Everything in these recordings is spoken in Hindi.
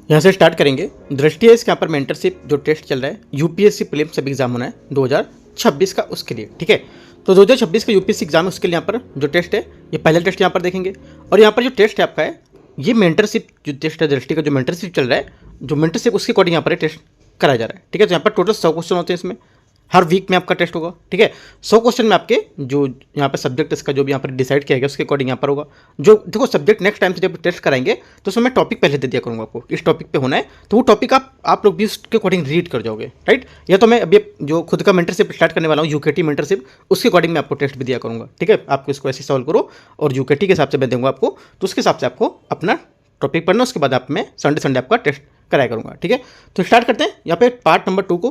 यहाँ से स्टार्ट करेंगे। दृष्टि है इसके यहाँ पर मेंटरशिप जो टेस्ट चल रहा है यूपीएससी प्रीलिम्स सब एग्जाम होना है 2026 का, उसके लिए ठीक है। तो 2026 का यूपीएससी एग्जाम है, उसके लिए यहाँ पर जो टेस्ट है ये पहला टेस्ट यहाँ पर देखेंगे। और यहाँ पर जो टेस्ट है आपका है ये मेंटरशिप जो टेस्ट है दृष्टि का जो मेंटरशिप चल रहा है, जो मेंटरशिप उसके अकॉर्डिंग यहाँ पर टेस्ट कराया जा रहा है, ठीक है। तो यहाँ पर टोटल 100 क्वेश्चन होते हैं इसमें, हर वीक में आपका टेस्ट होगा, ठीक है। 100 क्वेश्चन में आपके जो यहाँ पर सब्जेक्ट इसका जो भी यहाँ पर डिसाइड किया गया उसके अकॉर्डिंग यहाँ पर होगा। जो देखो सब्जेक्ट नेक्स्ट टाइम से जब टेस्ट कराएंगे तो उसमें मैं टॉपिक पहले दे दिया करूँगा आपको, इस टॉपिक पे होना है, तो वो टॉपिक आप लोग भी उसके अकॉर्डिंग रीड कर जाओगे, राइट। या तो मैं अभी जो खुद का मेंटरशिप स्टार्ट करने वाला हूँ यूकेटी मेंटरशिप, उसके अकॉर्डिंग मैं आपको टेस्ट भी दिया करूँगा, ठीक है। आपको इसको ऐसे सॉल्व करो और यूकेटी के हिसाब से मैं दूँगा आपको, तो उसके हिसाब से आपको अपना टॉपिक पढ़ना, उसके बाद आप मैं संडे आपका टेस्ट कराया करूँगा, ठीक है। तो स्टार्ट करते हैं यहाँ पे पार्ट नंबर 2 को।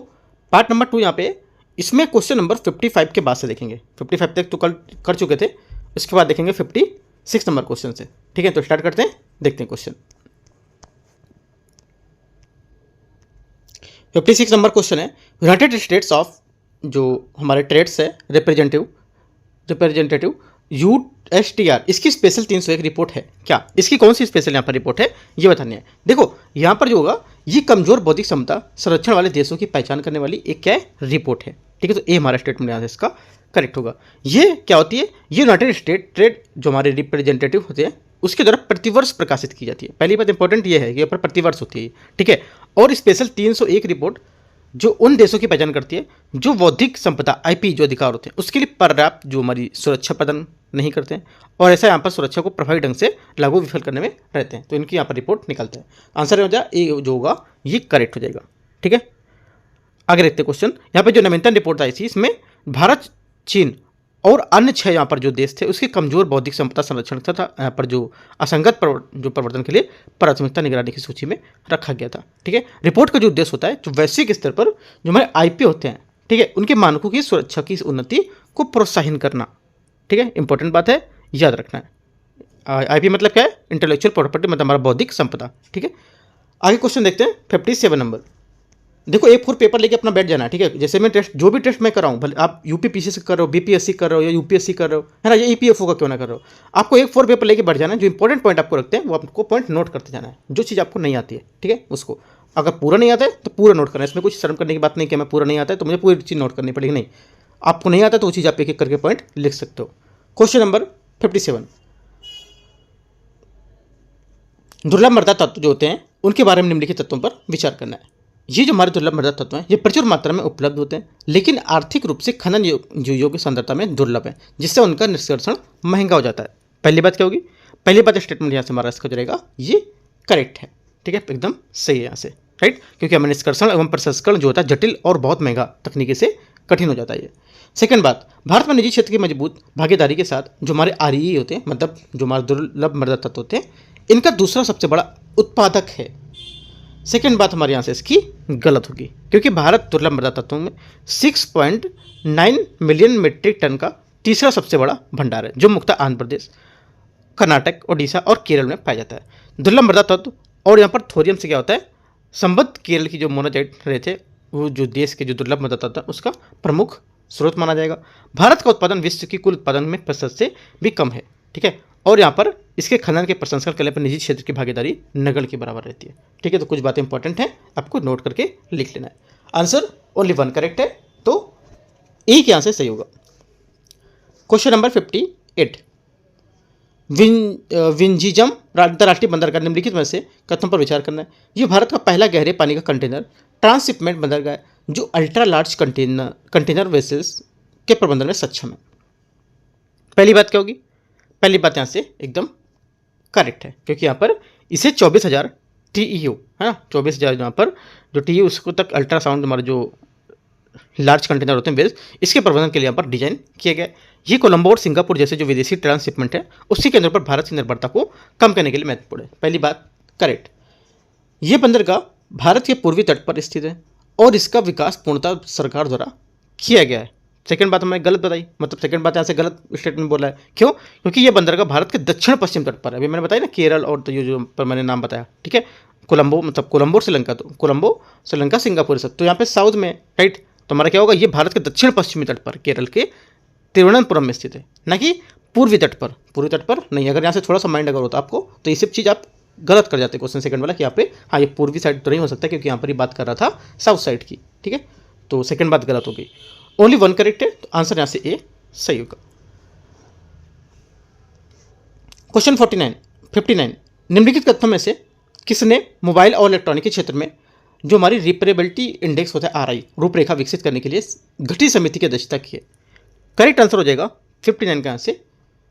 पार्ट नंबर 2 यहाँ पे इसमें क्वेश्चन नंबर 55 के बाद से देखेंगे। 55 तक तो कल कर चुके थे, उसके बाद देखेंगे 56 नंबर क्वेश्चन से, ठीक है। तो स्टार्ट करते हैं, देखते हैं क्वेश्चन। 56 नंबर क्वेश्चन है, यूनाइटेड स्टेट्स ऑफ जो हमारे ट्रेड्स है रिप्रेजेंटेटिव USTR, इसकी स्पेशल 301 रिपोर्ट है क्या? इसकी कौन सी स्पेशल यहाँ पर रिपोर्ट है ये बतानी है। देखो यहाँ पर जो होगा ये कमजोर बौद्धिक क्षमता संरक्षण वाले देशों की पहचान करने वाली एक क्या है रिपोर्ट है, ठीक है। तो ये हमारा स्टेटमेंट यहाँ से इसका करेक्ट होगा। ये क्या होती है, ये यूनाइटेड स्टेट ट्रेड जो हमारे रिप्रेजेंटेटिव होते हैं उसके द्वारा प्रतिवर्ष प्रकाशित की जाती है। पहली बात इंपॉर्टेंट ये है कि यहाँ पर प्रतिवर्ष होती है, ठीक है। और स्पेशल 301 रिपोर्ट जो उन देशों की पहचान करती है जो बौद्धिक संपदा IP जो अधिकार होते हैं उसके लिए पर्याप्त जो हमारी सुरक्षा प्रदान नहीं करते हैं और ऐसा यहाँ पर सुरक्षा को प्रभावी ढंग से लागू विफल करने में रहते हैं, तो इनकी यहाँ पर रिपोर्ट निकलते हैं। आंसर हो जाए ये जो होगा ये करेक्ट हो जाएगा, ठीक है। आगे देखते हैं क्वेश्चन। यहाँ पे जो नवीनतम रिपोर्ट आई थी इसमें भारत, चीन और अन्य 6 यहाँ पर जो देश थे उसके कमजोर बौद्धिक संपदा संरक्षण तथा यहाँ पर जो असंगत जो प्रवर्तन के लिए प्राथमिकता निगरानी की सूची में रखा गया था, ठीक है। रिपोर्ट का जो उद्देश्य होता है जो वैश्विक स्तर पर जो हमारे IP होते हैं, ठीक है, उनके मानकों की सुरक्षा की उन्नति को प्रोत्साहन करना, ठीक है। इंपॉर्टेंट बात है, याद रखना है। IP मतलब क्या है, इंटेलेक्चुअल प्रॉपर्टी, मतलब हमारा बौद्धिक संपदा, ठीक है। आगे क्वेश्चन देखते हैं 57 नंबर। देखो A4 पेपर लेके अपना बैठ जाना है, ठीक है। जैसे मैं टेस्ट जो भी टेस्ट मैं कर रहा हूँ, भले आप UPPC से कर रहे हो, BPSC कर रहे हो या UPSC कर रहे हो, है ना, या EPFO का क्यों ना कर रहे हो, आपको A4 पेपर लेके बैठ जाना है। जो इंपॉर्टेंट पॉइंट आपको रखते हैं वो आपको पॉइंट नोट करते जाना है। जो चीज़ आपको नहीं आती है, ठीक है, उसको अगर पूरा नहीं आता है तो पूरा नोट करना है। इसमें कुछ शर्म करने की बात नहीं कि मैं पूरा नहीं आता है तो मुझे पूरी चीज़ नोट करनी पड़ेगी, नहीं। आपको नहीं आता तो वो चीज़ आप एक-एक करके पॉइंट लिख सकते हो। क्वेश्चन नंबर 57, दुर्लभ मृदा तत्व जो होते हैं उनके बारे में निम्नलिखित तत्वों पर विचार करना है। ये जो हमारे दुर्लभ मृदा तत्व हैं ये प्रचुर मात्रा में उपलब्ध होते हैं लेकिन आर्थिक रूप से खनन योग्य सांद्रता में दुर्लभ है, जिससे उनका निष्कर्षण महंगा हो जाता है। पहली बात क्या होगी, पहली बात स्टेटमेंट यहाँ से हमारा इसका जो रहेगा ये करेक्ट है, ठीक है, एकदम सही है यहाँ से, राइट। क्योंकि हमारे निष्कर्षण एवं प्रसंस्करण जो होता है जटिल और बहुत महंगा तकनीकी से कठिन हो जाता है ये। सेकंड बात, भारत में निजी क्षेत्र की मजबूत भागीदारी के साथ जो हमारे REE होते हैं, मतलब जो हमारे दुर्लभ मृदा तत्व होते हैं, इनका दूसरा सबसे बड़ा उत्पादक है। सेकेंड बात हमारे यहाँ से इसकी गलत होगी क्योंकि भारत दुर्लभ मृदा तत्वों में 6.9 मिलियन मीट्रिक टन का तीसरा सबसे बड़ा भंडार है, जो मुख्यतः आंध्र प्रदेश, कर्नाटक, ओडिशा और केरल में पाया जाता है। दुर्लभ मृदा तत्व और यहाँ पर थोरियम से क्या होता है, संबद्ध केरल की जो मोनाजाइट रहे थे वो जो देश के जो दुर्लभ मृदा तत्व है उसका प्रमुख स्रोत माना जाएगा। भारत का उत्पादन विश्व की कुल उत्पादन में प्रतिशत से भी कम है, ठीक है। और यहाँ पर इसके खनन के प्रसंस्करण करने पर निजी क्षेत्र की भागीदारी नगण्य के बराबर रहती है, ठीक है। तो कुछ बातें इंपॉर्टेंट हैं, आपको नोट करके लिख लेना है। आंसर ओनली 1 करेक्ट है, तो एक यहाँ से सही होगा। क्वेश्चन नंबर 58, विंझिजम अंतर्राष्ट्रीय बंदरगाह निम्नलिखित में से कथनों पर विचार करना है। ये भारत का पहला गहरे पानी का कंटेनर ट्रांसशिपमेंट बंदरगाह है जो अल्ट्रा लार्ज कंटेनर वेसल्स के प्रबंधन में सक्षम है। पहली बात क्या होगी, पहली बात यहाँ से एकदम करेक्ट है क्योंकि यहाँ पर इसे 24,000 TEU है ना, 24,000 यहाँ पर जो TEU उसको तक अल्ट्रासाउंड हमारे जो लार्ज कंटेनर होते हैं वेल्स, इसके प्रबंधन के लिए यहाँ पर डिजाइन किया गया है। ये कोलंबो और सिंगापुर जैसे जो विदेशी ट्रांसशिपमेंट है उसके केंद्रों पर भारत की निर्भरता को कम करने के लिए महत्वपूर्ण है। पहली बात करेक्ट। ये बंदरगाह भारत के पूर्वी तट पर स्थित है और इसका विकास पूर्णतः सरकार द्वारा किया गया है। सेकंड बात हमने गलत बताई, मतलब सेकंड बात यहाँ से गलत स्टेटमेंट बोला है। क्यों? क्योंकि ये बंदरगाह भारत के दक्षिण पश्चिम तट पर है। अभी मैंने बताया ना केरल और तो ये जो पर मैंने नाम बताया, ठीक है, कोलंबो मतलब कोलंबो श्रीलंका, तो कोलंबो श्रीलंका सिंगापुर सब, तो यहाँ पे साउथ में, राइट। तो हमारा क्या होगा, ये भारत के दक्षिण पश्चिमी तट पर केरल के तिरुवनंतपुरम में स्थित है, ना कि पूर्वी तट पर। पूर्वी तट पर नहीं। अगर यहाँ से थोड़ा सा माइंड अगर होता आपको तो ये सब चीज़ आप गलत कर जाते क्वेश्चन सेकंड वाला कि यहाँ पे हाँ ये पूर्वी साइड तो नहीं हो सकता क्योंकि यहाँ पर ही बात कर रहा था साउथ साइड की, ठीक है। तो सेकंड बात गलत हो गई। ओनली वन करेक्ट है, तो आंसर यहाँ से ए सही होगा। क्वेश्चन 59 निम्नलिखित कथनों में से किसने मोबाइल और इलेक्ट्रॉनिक के क्षेत्र में जो हमारी रिपेरेबिलिटी इंडेक्स होता है RI रूपरेखा विकसित करने के लिए गठित समिति की अध्यक्षता की है? करेक्ट आंसर हो जाएगा 59 का यहाँ से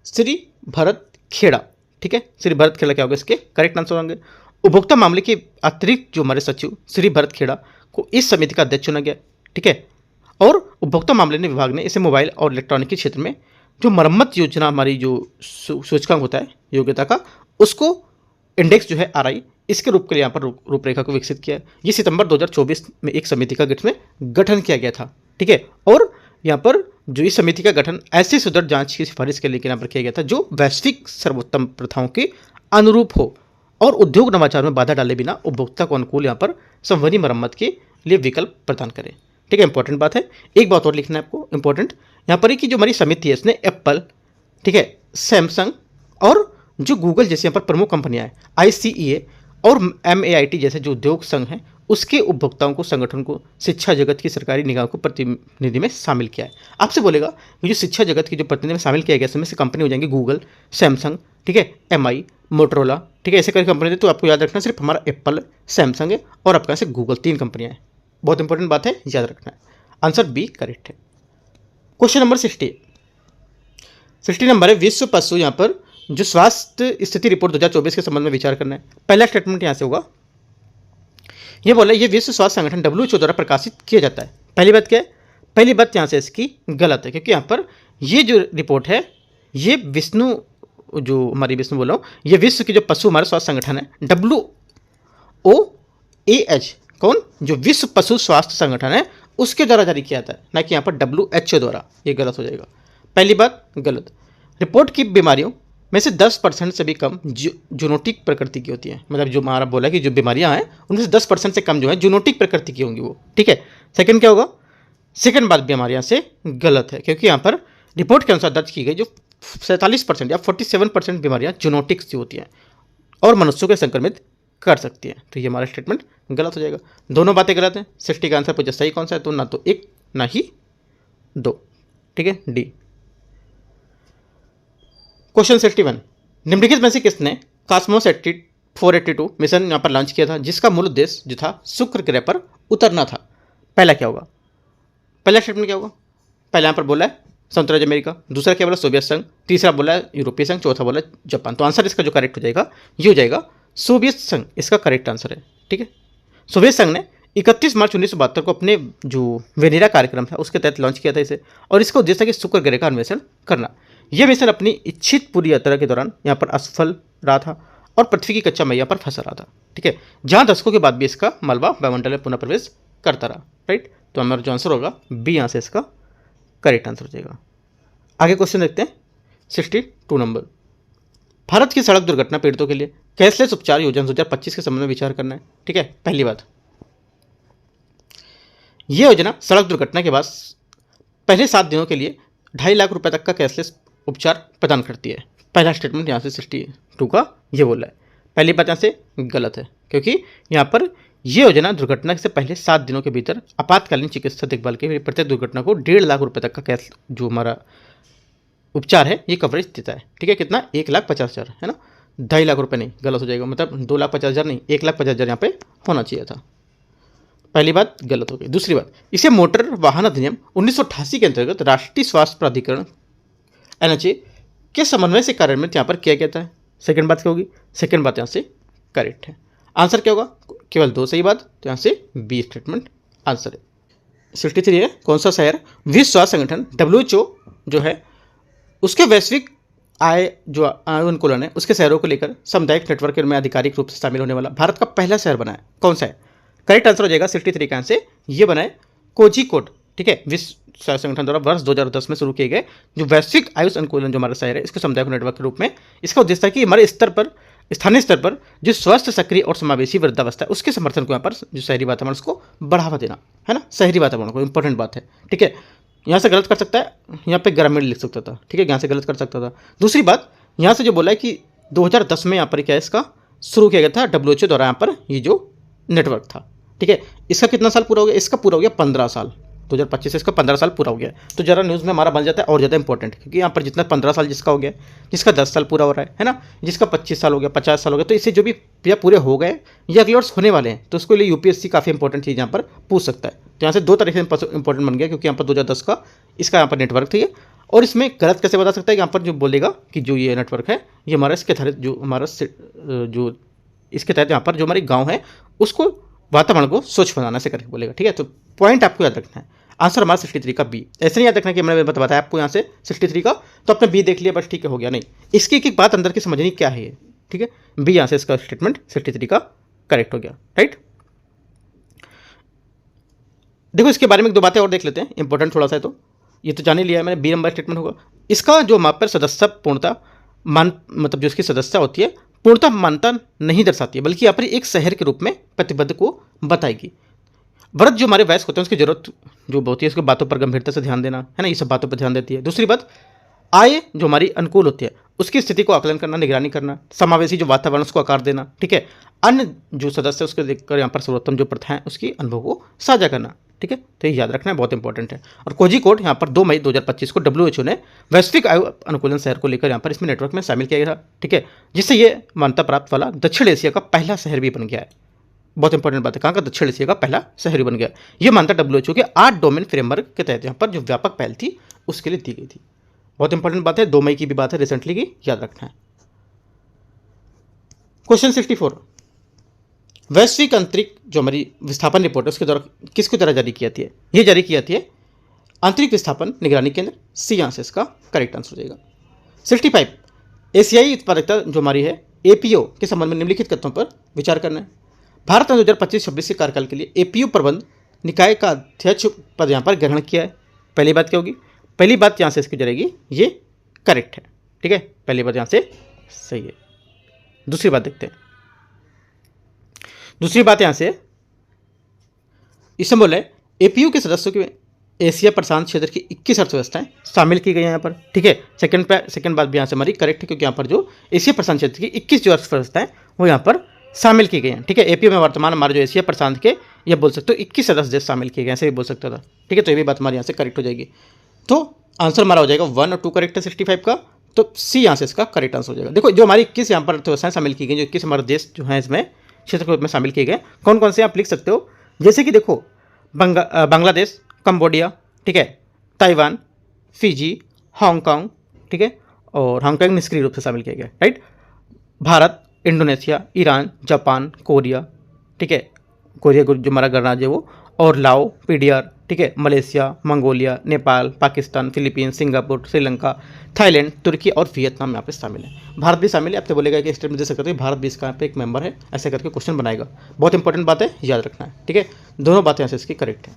श्री भरत खेड़ा, ठीक है। श्री भरत खेड़ा क्या होगा इसके करेक्ट आंसर होंगे। उपभोक्ता मामले के अतिरिक्त जो हमारे सचिव श्री भरत खेड़ा को इस समिति का अध्यक्ष चुना गया, ठीक है। और उपभोक्ता मामले ने विभाग ने इसे मोबाइल और इलेक्ट्रॉनिक के क्षेत्र में जो मरम्मत योजना हमारी जो सूचकांक होता है योग्यता का, उसको इंडेक्स जो है RI इसके रूप के लिए यहाँ पर रूपरेखा को विकसित किया है। ये सितंबर 2024 में एक समिति का गठन किया गया था, ठीक है। और यहाँ पर जो इस समिति का गठन ऐसी सुदृढ़ जांच की सिफारिश के लिए यहाँ पर किया गया था जो वैश्विक सर्वोत्तम प्रथाओं के अनुरूप हो और उद्योग नवाचार में बाधा डाले बिना उपभोक्ता को अनुकूल यहाँ पर संवहनी मरम्मत के लिए विकल्प प्रदान करें, ठीक है। इंपॉर्टेंट बात है। एक बात और लिखना है आपको इंपॉर्टेंट यहाँ पर कि जो हमारी समिति है इसने एप्पल, ठीक है, सैमसंग और जो गूगल जैसे यहाँ पर प्रमुख कंपनियां हैं ICEA और MAIT जैसे जो उद्योग संघ हैं उसके उपभोक्ताओं को संगठन को शिक्षा जगत की सरकारी निगाह को प्रतिनिधि में शामिल किया है। आपसे बोलेगा कि जो शिक्षा जगत की जो प्रतिनिधि में शामिल किया गया इसमें से कंपनी हो जाएंगी गूगल, सैमसंग, ठीक है, MI, मोटरोला, ठीक है, ऐसे करके कंपनी थे। तो आपको याद रखना सिर्फ हमारा एप्पल, सैमसंग है और आपका से गूगल, 3 कंपनियां हैं। बहुत इंपॉर्टेंट बात है, याद रखना है। आंसर बी करेक्ट है। क्वेश्चन नंबर 60 नंबर है विश्व पशु यहाँ पर जो स्वास्थ्य स्थिति रिपोर्ट 2024 के संबंध में विचार करना है। पहला स्टेटमेंट यहाँ से होगा, ये बोला ये विश्व स्वास्थ्य संगठन WHO द्वारा प्रकाशित किया जाता है। पहली बात क्या है? पहली बात यहाँ से इसकी गलत है क्योंकि यहाँ पर ये जो रिपोर्ट है ये जो हमारी विष्णु बोल रहा हूँ, ये विश्व की जो पशु हमारा स्वास्थ्य संगठन है WOAH, कौन? जो विश्व पशु स्वास्थ्य संगठन है उसके द्वारा जारी किया जाता है, ना कि यहाँ पर WHO द्वारा। ये गलत हो जाएगा। पहली बात गलत। रिपोर्ट की बीमारियों में से 10% से भी कम जूनोटिक प्रकृति की होती है। मतलब जो हमारा बोला कि जो बीमारियां हैं उनमें से 10% से कम जो है जूनोटिक प्रकृति की होंगी वो, ठीक है। सेकंड क्या होगा? सेकंड बात बीमारियां से गलत है क्योंकि यहाँ पर रिपोर्ट के अनुसार दर्ज की गई जो 47% या 47% बीमारियां जूनोटिक से होती हैं और मनुष्यों को संक्रमित कर सकती हैं। तो ये हमारा स्टेटमेंट गलत हो जाएगा। दोनों बातें गलत हैं। 60 का आंसर पूछा सही कौन सा है? तो ना तो 1 ना ही 2, ठीक है, डी। क्वेश्चन 61 निम्नलिखित में से किसने कॉस्मोस 482 मिशन यहाँ पर लॉन्च किया था जिसका मूल उद्देश्य जो था शुक्र ग्रह पर उतरना था? पहला क्या होगा? पहला स्टेटमेंट क्या होगा? पहला यहाँ पर बोला है संयुक्त राज्य अमेरिका, दूसरा क्या बोला सोवियत संघ, तीसरा बोला है यूरोपीय संघ, चौथा बोला जापान। तो आंसर इसका जो करेक्ट हो जाएगा ये हो जाएगा सोवियत संघ, इसका करेक्ट आंसर है, ठीक है। सोवियत संघ ने 31 मार्च 1972 को अपने जो वेनेरा कार्यक्रम था उसके तहत लॉन्च किया था इसे, और इसका उद्देश्य था कि शुक्र ग्रह का अन्वेषण करना। यह मिशन अपनी इच्छित पूरी यात्रा के दौरान यहाँ पर असफल रहा था और पृथ्वी की कच्चा मैया पर फंसा रहा था, ठीक है, जहाँ दशकों के बाद भी इसका मलबा वायुमंडल में पुनः प्रवेश करता रहा, राइट। तो हमारा जो आंसर होगा बी, यहाँ से इसका करेक्ट आंसर हो जाएगा। आगे क्वेश्चन देखते हैं 62 नंबर। भारत की सड़क दुर्घटना पीड़ितों के लिए कैशलेस उपचार योजना 2025 के संबंध में विचार करना है, ठीक है। पहली बात, यह योजना सड़क दुर्घटना के बाद पहले 7 दिनों के लिए 2.5 लाख रुपए तक का कैशलेस उपचार प्रदान करती है। पहला स्टेटमेंट यहाँ से 62 का ये बोला है। पहली बात यहाँ से गलत है क्योंकि यहाँ पर यह योजना दुर्घटना से पहले 7 दिनों के भीतर आपातकालीन चिकित्सा देखभाल के लिए प्रत्येक दुर्घटना को 1.5 लाख रुपए तक का कैश जो हमारा उपचार है ये कवरेज देता है, ठीक है। कितना? 1,50,000 है ना, 2.5 लाख रुपए नहीं, गलत हो जाएगा। मतलब 2,50,000 नहीं, 1,50,000 यहाँ पे होना चाहिए था। पहली बात गलत हो गई। दूसरी बात, इसे मोटर वाहन अधिनियम 1988 के अंतर्गत राष्ट्रीय स्वास्थ्य प्राधिकरण NHA के समन्वय से कार्यान्वित यहाँ पर किया गया था। सेकंड बात क्या होगी? सेकंड बात यहाँ से करेक्ट है। आंसर क्या होगा? केवल 2 सही बात, तो यहाँ से बी स्टेटमेंट आंसर है। 63 है कौन सा शहर? विश्व स्वास्थ्य संगठन WHO जो है उसके वैश्विक आय अनुकूलन है उसके शहरों को लेकर सामुदायिक नेटवर्क में आधिकारिक रूप से शामिल होने वाला भारत का पहला शहर बना है। कौन सा है? करेक्ट आंसर हो जाएगा 63 का आंसर ये बना है कोझिकोड, ठीक है। विश्व स्वास्थ्य संगठन द्वारा वर्ष 2010 में शुरू किए गए जो वैश्विक आयुष अनुकूलन जो हमारा शहर है इसको सामुदायिक नेटवर्क के रूप में इसका उद्देश्य है कि हमारे स्तर पर स्थानीय स्तर पर जो स्वस्थ, सक्रिय और समावेशी वृद्धावस्था है उसके समर्थन को यहाँ पर जो शहरी वातावरण उसको बढ़ावा देना है ना, शहरी वातावरण को, इंपॉर्टेंट बात है, ठीक है। यहाँ से गलत कर सकता है, यहाँ पे ग्रामीण लिख सकता था, ठीक है, यहाँ से गलत कर सकता था। दूसरी बात, यहाँ से जो बोला है कि 2010 में यहाँ पर क्या है इसका शुरू किया गया था WHO द्वारा यहाँ पर ये जो नेटवर्क था। ठीक है, इसका कितना साल पूरा हो गया? इसका पूरा हो गया 15 साल। 2025 से इसका 15 साल पूरा हो गया। तो जरा न्यूज़ में हमारा बन जाता है और ज़्यादा इंपॉर्टेंट, क्योंकि यहाँ पर जितना 15 साल जिसका हो गया, जिसका 10 साल पूरा हो रहा है ना, जिसका 25 साल हो गया, 50 साल हो गया, तो इससे जो भी या पूरे हो गए या अगले वर्ष होने वाले हैं, तो उसके लिए UPSC काफ़ी इंपॉर्टेंट चीज़ यहाँ पर पूछ सकता है। तो यहाँ से दो तरीके से इंपॉर्टेंट बन गया, क्योंकि यहाँ पर 2010 का इसका यहाँ पर नेटवर्क था। और इसमें गलत कैसे बता सकता है कि यहाँ पर जो बोलेगा कि जो ये नेटवर्क है ये हमारा इसके तहत जो हमारा जो इसके तहत यहाँ पर जो हमारे गाँव है उसको वातावरण को स्वच्छ बनाना से करके बोलेगा। ठीक है, तो पॉइंट आपको याद रखना है। आंसर हमारा 63 का बी। ऐसे नहीं याद रखना कि मैंने बताया आपको यहाँ से 63 का तो आपने बी देख लिया बस, ठीक है, हो गया। नहीं, इसकी एक एक बात अंदर की समझनी क्या है ये। ठीक है, बी यहाँ से इसका स्टेटमेंट 63 का करेक्ट हो गया। राइट, देखो इसके बारे में दो बातें और देख लेते हैं, इंपॉर्टेंट थोड़ा सा है, तो ये तो जान ही लिया है मैंने, बी नंबर स्टेटमेंट होगा। इसका जो वहाँ पर सदस्य पूर्णता मतलब जो इसकी सदस्यता होती है पूर्णता मान्यता नहीं दर्शाती है, बल्कि यहाँ पर एक शहर के रूप में प्रतिबद्ध को बताएगी। व्रत जो हमारे वयस्क होते हैं उसकी जरूरत जो होती है उसकी बातों पर गंभीरता से ध्यान देना है ना, ये सब बातों पर ध्यान देती है। दूसरी बात, आय जो हमारी अनुकूल होती है उसकी स्थिति को आकलन करना, निगरानी करना, समावेशी जो वातावरण उसको आकार देना। ठीक है, अन्य जो सदस्य उसको देखकर यहाँ पर सर्वोत्तम जो प्रथाएं उसकी अनुभव को साझा करना। ठीक है, तो ये याद रखना है, बहुत इंपॉर्टेंट है। और कोझिकोड यहाँ पर 2 मई 2025 को WHO ने वैश्विक आयु अनुकूलन शहर को लेकर यहाँ पर इसमें नेटवर्क में शामिल किया गया था। ठीक है, जिससे ये मान्यता प्राप्त वाला दक्षिण एशिया का पहला शहर भी बन गया है। बहुत इंपॉर्टेंट बात है, कहाँ का? दक्षिण एशिया का पहला शहर बन गया। ये मान्यता WHO के 8 डोमेन फ्रेमवर्क के तहत यहाँ पर जो व्यापक पहल थी उसके लिए दी गई थी। बहुत इंपॉर्टेंट बात है, 2 मई की भी बात है, रिसेंटली की, याद रखना है। क्वेश्चन 64, वैश्विक अंतरिक्ष जो हमारी विस्थापन रिपोर्ट है उसके द्वारा किसकी तरह जारी की जाती है? ये जारी की जाती है अंतरिक्ष विस्थापन निगरानी केंद्र, सी यहाँ से इसका करेक्ट आंसर हो जाएगा। 65, एशियाई उत्पादकता जो हमारी है APO के संबंध में निम्नलिखित तथ्यों पर विचार करना है। भारत ने 2025-26 के कार्यकाल के लिए APO प्रबंध निकाय का अध्यक्ष पद यहाँ पर ग्रहण किया है। पहली बात क्या होगी? पहली बात यहाँ से इसकी जाएगी, ये करेक्ट है। ठीक है, पहली बात यहाँ से सही है। दूसरी बात देखते हैं, दूसरी बात यहाँ से इसमें बोले APO के सदस्यों के एशिया प्रशांत क्षेत्र की 21 अर्थव्यवस्थाएं शामिल की गई हैं यहाँ पर। ठीक है, सेकंड बात भी यहाँ से हमारी करेक्ट है, क्योंकि यहाँ पर जो एशिया प्रशांत क्षेत्र की 21 जो अर्थव्यवस्थाएं वो यहाँ पर शामिल की गई हैं। ठीक है, APO में वर्तमान हमारे जो एशिया प्रशांत के ये बोल सकते हो 21 सदस्य देश शामिल किए गए, ऐसे भी बोल सकता था। ठीक है, तो ये भी बात हमारे यहाँ से करेक्ट हो जाएगी। तो आंसर हमारा हो जाएगा 1 और 2 करेक्ट है 65 का, तो सी यहाँ से इसका करेक्ट आंसर हो जाएगा। देखो जो हमारी 21 यहाँ पर अर्थव्यवस्थाएं शामिल की गई, जो 21 हमारे देश जो हैं इसमें क्षेत्र के रूप में शामिल किए गए, कौन कौन से आप लिख सकते हो? जैसे कि देखो बांग्लादेश, कंबोडिया, ठीक है, ताइवान, फिजी, हांगकांग, ठीक है, और हांगकांग निष्क्रिय रूप से शामिल किया गया। Right, Bharat, Indonesia, Iran, Japan, Korea, ठीक है, कोरिया जो हमारा गणराज्य है वो, और लाओ, PDR, ठीक है, Malaysia, Mongolia, Nepal, Pakistan, Philippines, Singapore, Sri Lanka, Thailand, तुर्की और वियतनाम यहाँ पे शामिल है। भारत भी शामिल है। आपसे बोलेगा कि स्टेटमेंट दे सकते हैं भारत भी इसका पे एक मेंबर है, ऐसे करके क्वेश्चन बनाएगा। बहुत इंपॉर्टेंट बात है, याद रखना है। ठीक है, दोनों बातें यहाँ से इसकी करेक्ट है।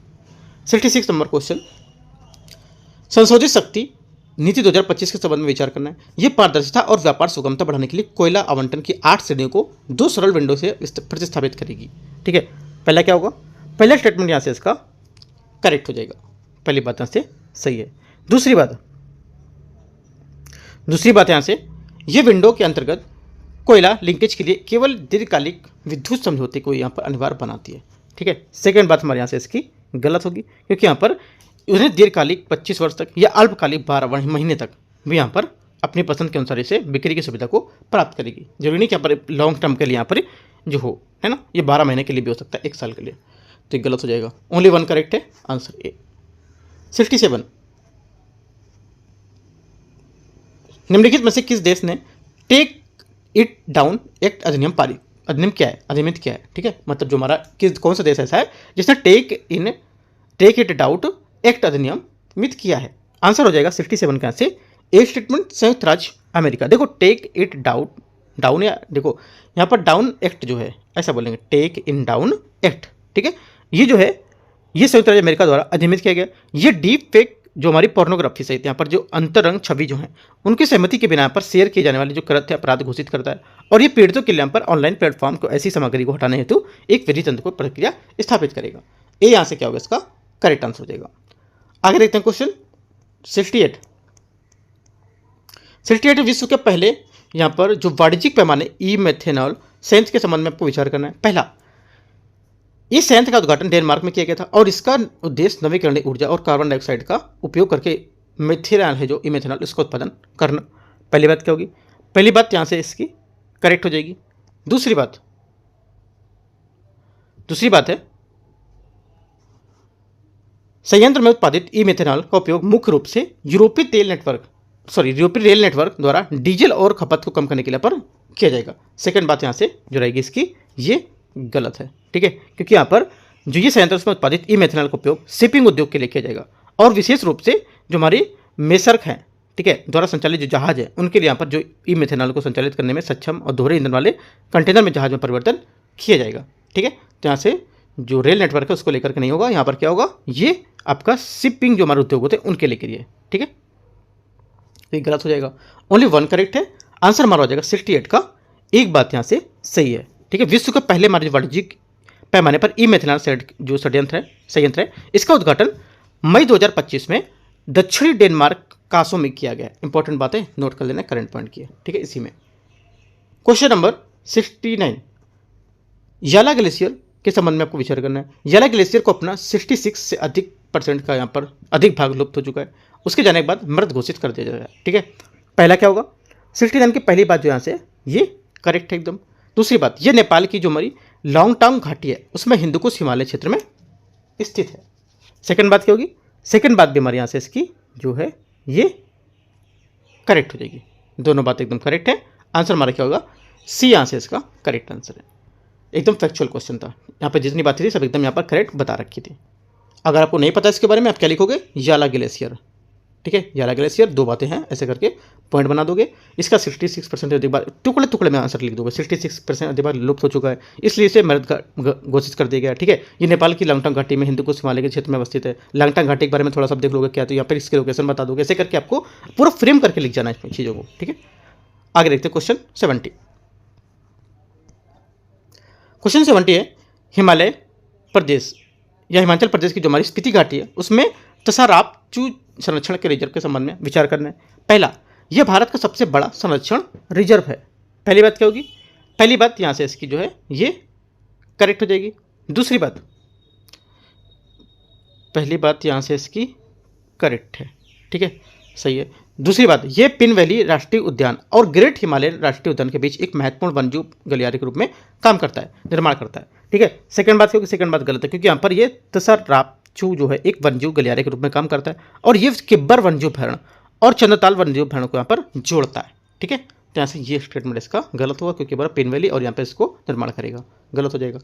66 नंबर क्वेश्चन, संशोधित शक्ति नीति 2025 के संबंध में विचार करना है। ये पारदर्शिता और व्यापार सुगमता बढ़ाने के लिए कोयला आवंटन की 8 श्रेणियों को 2 सरल विंडो से प्रतिस्थापित करेगी। ठीक है, पहला क्या होगा? पहला स्टेटमेंट यहाँ से इसका करेक्ट हो जाएगा, पहली बात यहाँ से सही है। दूसरी बात यहाँ से ये विंडो के अंतर्गत कोयला लिंकेज के लिए केवल दीर्घकालिक विद्युत समझौते को यहाँ पर अनिवार्य बनाती है। ठीक है, सेकेंड बात हमारे यहाँ से इसकी गलत होगी, क्योंकि यहाँ पर उन्हें दीर्घकालिक 25 वर्ष तक या अल्पकालिक 12 महीने तक भी यहाँ पर अपनी पसंद के अनुसार इसे बिक्री की सुविधा को प्राप्त करेगी। जरूरी नहीं कि यहाँ पर लॉन्ग टर्म के लिए यहाँ पर जो हो, है ना, ये 12 महीने के लिए भी हो सकता है, 1 साल के लिए, तो गलत हो जाएगा। ओनली 1 करेक्ट है, आंसर ए। 67, निम्नलिखित में से किस देश ने टेक इट डाउन एक्ट अधिनियम पारित? अधिनियम क्या है? अधिनियमित क्या है? ठीक है, मतलब जो हमारा कौन सा देश ऐसा है जिसने टेक इट डाउट एक्ट अधिनियमित किया है? आंसर हो जाएगा 67 का से ए स्टेटमेंट संयुक्त राज्य अमेरिका। देखो टेक इट डाउन या देखो यहाँ पर डाउन एक्ट जो है ऐसा बोलेंगे, टेक इन डाउन एक्ट। ठीक है, ये जो है ये संयुक्त राज्य अमेरिका द्वारा अधिनियमित किया गया। ये डीप फेक जो हमारी पोर्नोग्राफी सहित यहाँ पर जो अंतरंग छवि जो है उनकी सहमति के बिना पर शेयर किए जाने वाले जो कृत्य अपराध घोषित करता है, और ये पीड़ितों के लिए यहाँ पर ऑनलाइन प्लेटफॉर्म को ऐसी सामग्री को हटाने हेतु एक विधि तंत्र को प्रक्रिया स्थापित करेगा। ए यहाँ से क्या होगा? इसका करेक्ट आंसर हो जाएगा। आगे देखते हैं क्वेश्चन 68 विश्व के पहले यहाँ पर जो वाणिज्यिक पैमाने ई मेथेनॉल संयंत्र के संबंध में आपको विचार करना है। पहला, इस संयंत्र का उद्घाटन डेनमार्क में किया गया था और इसका उद्देश्य नवीकरणीय ऊर्जा और कार्बन डाइऑक्साइड का उपयोग करके मिथेनॉल है जो इमेथेनॉल, इसका उत्पादन करना। पहली बात क्या होगी? पहली बात यहाँ से इसकी करेक्ट हो जाएगी। दूसरी बात है संयंत्र में उत्पादित ई मेथेनॉल का उपयोग मुख्य रूप से यूरोपीय रेल नेटवर्क द्वारा डीजल और खपत को कम करने के लिए पर किया जाएगा। सेकंड बात यहाँ से जो रहेगी इसकी, ये गलत है, ठीक है, क्योंकि यहाँ पर जो ये संयंत्र उसमें उत्पादित ई मेथेनॉल का उपयोग शिपिंग उद्योग के लिए किया जाएगा और विशेष रूप से जो हमारी मेसर्क हैं, ठीक है, द्वारा संचालित जो जहाज है उनके लिए यहाँ पर जो ई मेथेनॉल को संचालित करने में सक्षम और दोहरे ईंधन वाले कंटेनर में जहाज में परिवर्तन किया जाएगा, ठीक है। तो यहाँ से जो रेल नेटवर्क है उसको लेकर के नहीं होगा, यहाँ पर क्या होगा, ये आपका शिपिंग जो हमारे उद्योग होते हैं उनके लेकर ये, ठीक है, ये गलत हो जाएगा। ओनली वन करेक्ट है, आंसर हमारा हो जाएगा 68 का। एक बात यहाँ से सही है, ठीक है। विश्व का पहले वाणिज्यिक पैमाने पर ई मेथेनॉल जो संयंत्र है इसका उद्घाटन मई 2025 में दक्षिणी डेनमार्क कासो में किया गया। इंपॉर्टेंट बात है, नोट कर लेना, करंट पॉइंट की है, ठीक है। इसी में क्वेश्चन नंबर 69, याला ग्लेशियर के संबंध में आपको विचार करना है। याला ग्लेशियर को अपना 66 से अधिक % का यहाँ पर अधिक भाग लुप्त हो चुका है, उसके जाने के बाद मृत घोषित कर दिया जाएगा, ठीक है। पहला क्या होगा? 69 की पहली बात जो यहाँ से ये करेक्ट है एकदम। दूसरी बात, ये नेपाल की जो हमारी लॉन्गटांग घाटी है उसमें हिंदुकुश हिमालय क्षेत्र में स्थित है। सेकंड बात क्या होगी? सेकंड बात भी हमारे यहाँ से इसकी जो है ये करेक्ट हो जाएगी। दोनों बात एकदम करेक्ट है। आंसर हमारा क्या होगा? सी यहाँ से इसका करेक्ट आंसर है। एकदम फैक्चुअल क्वेश्चन था, यहाँ पर जितनी बातें थी सब एकदम यहाँ पर करेक्ट बता रखी थी। अगर आपको नहीं पता इसके बारे में आप क्या लिखोगे? याला ग्लेशियर, ठीक है, याला ग्लेशियर, दो बातें हैं, ऐसे करके पॉइंट बना दोगे। इसका 66% अधिक बार टुकड़े में आंसर लिख दोगे। 66% अधिक बार लुप्त हो चुका है, इसलिए इसे मृत घोषित कर दिया गया, ठीक है। ये नेपाल की लांगटांग घाटी में हिंदुकुश हिमालय के क्षेत्र में अवस्थित है। लांगटांग घाटी के बारे में थोड़ा सा देख लोगे क्या, तो यहाँ पर इसके लोकेशन बता दोगे। ऐसे करके आपको पूरा फ्रेम करके लिख जाना है चीज़ों को, ठीक है। आगे देखते क्वेश्चन 70। क्वेश्चन 70 है, हिमालय प्रदेश या हिमाचल प्रदेश की जो हमारी स्पीति घाटी है उसमें तसारापचू संरक्षण के रिजर्व के संबंध में विचार करना है। पहला, यह भारत का सबसे बड़ा संरक्षण रिजर्व है। पहली बात क्या होगी? पहली बात यहाँ से इसकी जो है ये करेक्ट हो जाएगी। दूसरी बात, पहली बात यहाँ से इसकी करेक्ट है, ठीक है, सही है। दूसरी बात, ये पिन वैली राष्ट्रीय उद्यान और ग्रेट हिमालय राष्ट्रीय उद्यान के बीच एक महत्वपूर्ण वन्यजीव गलियारे के रूप में काम करता है, निर्माण करता है, ठीक है। सेकंड बात क्योंकि सेकंड बात गलत है, क्योंकि यहाँ पर ये तसारापचू जो है एक वन्यजीव गलियारे के रूप में काम करता है और ये किब्बर वन्यजीव अभयारण्य और चंद्रताल वन्यजीव अभयारण्य को यहाँ पर जोड़ता है, ठीक है। तो यहाँ से ये स्टेटमेंट इसका गलत होगा, क्योंकि बड़ा पिन वैली और यहाँ पर इसको निर्माण करेगा, गलत हो जाएगा।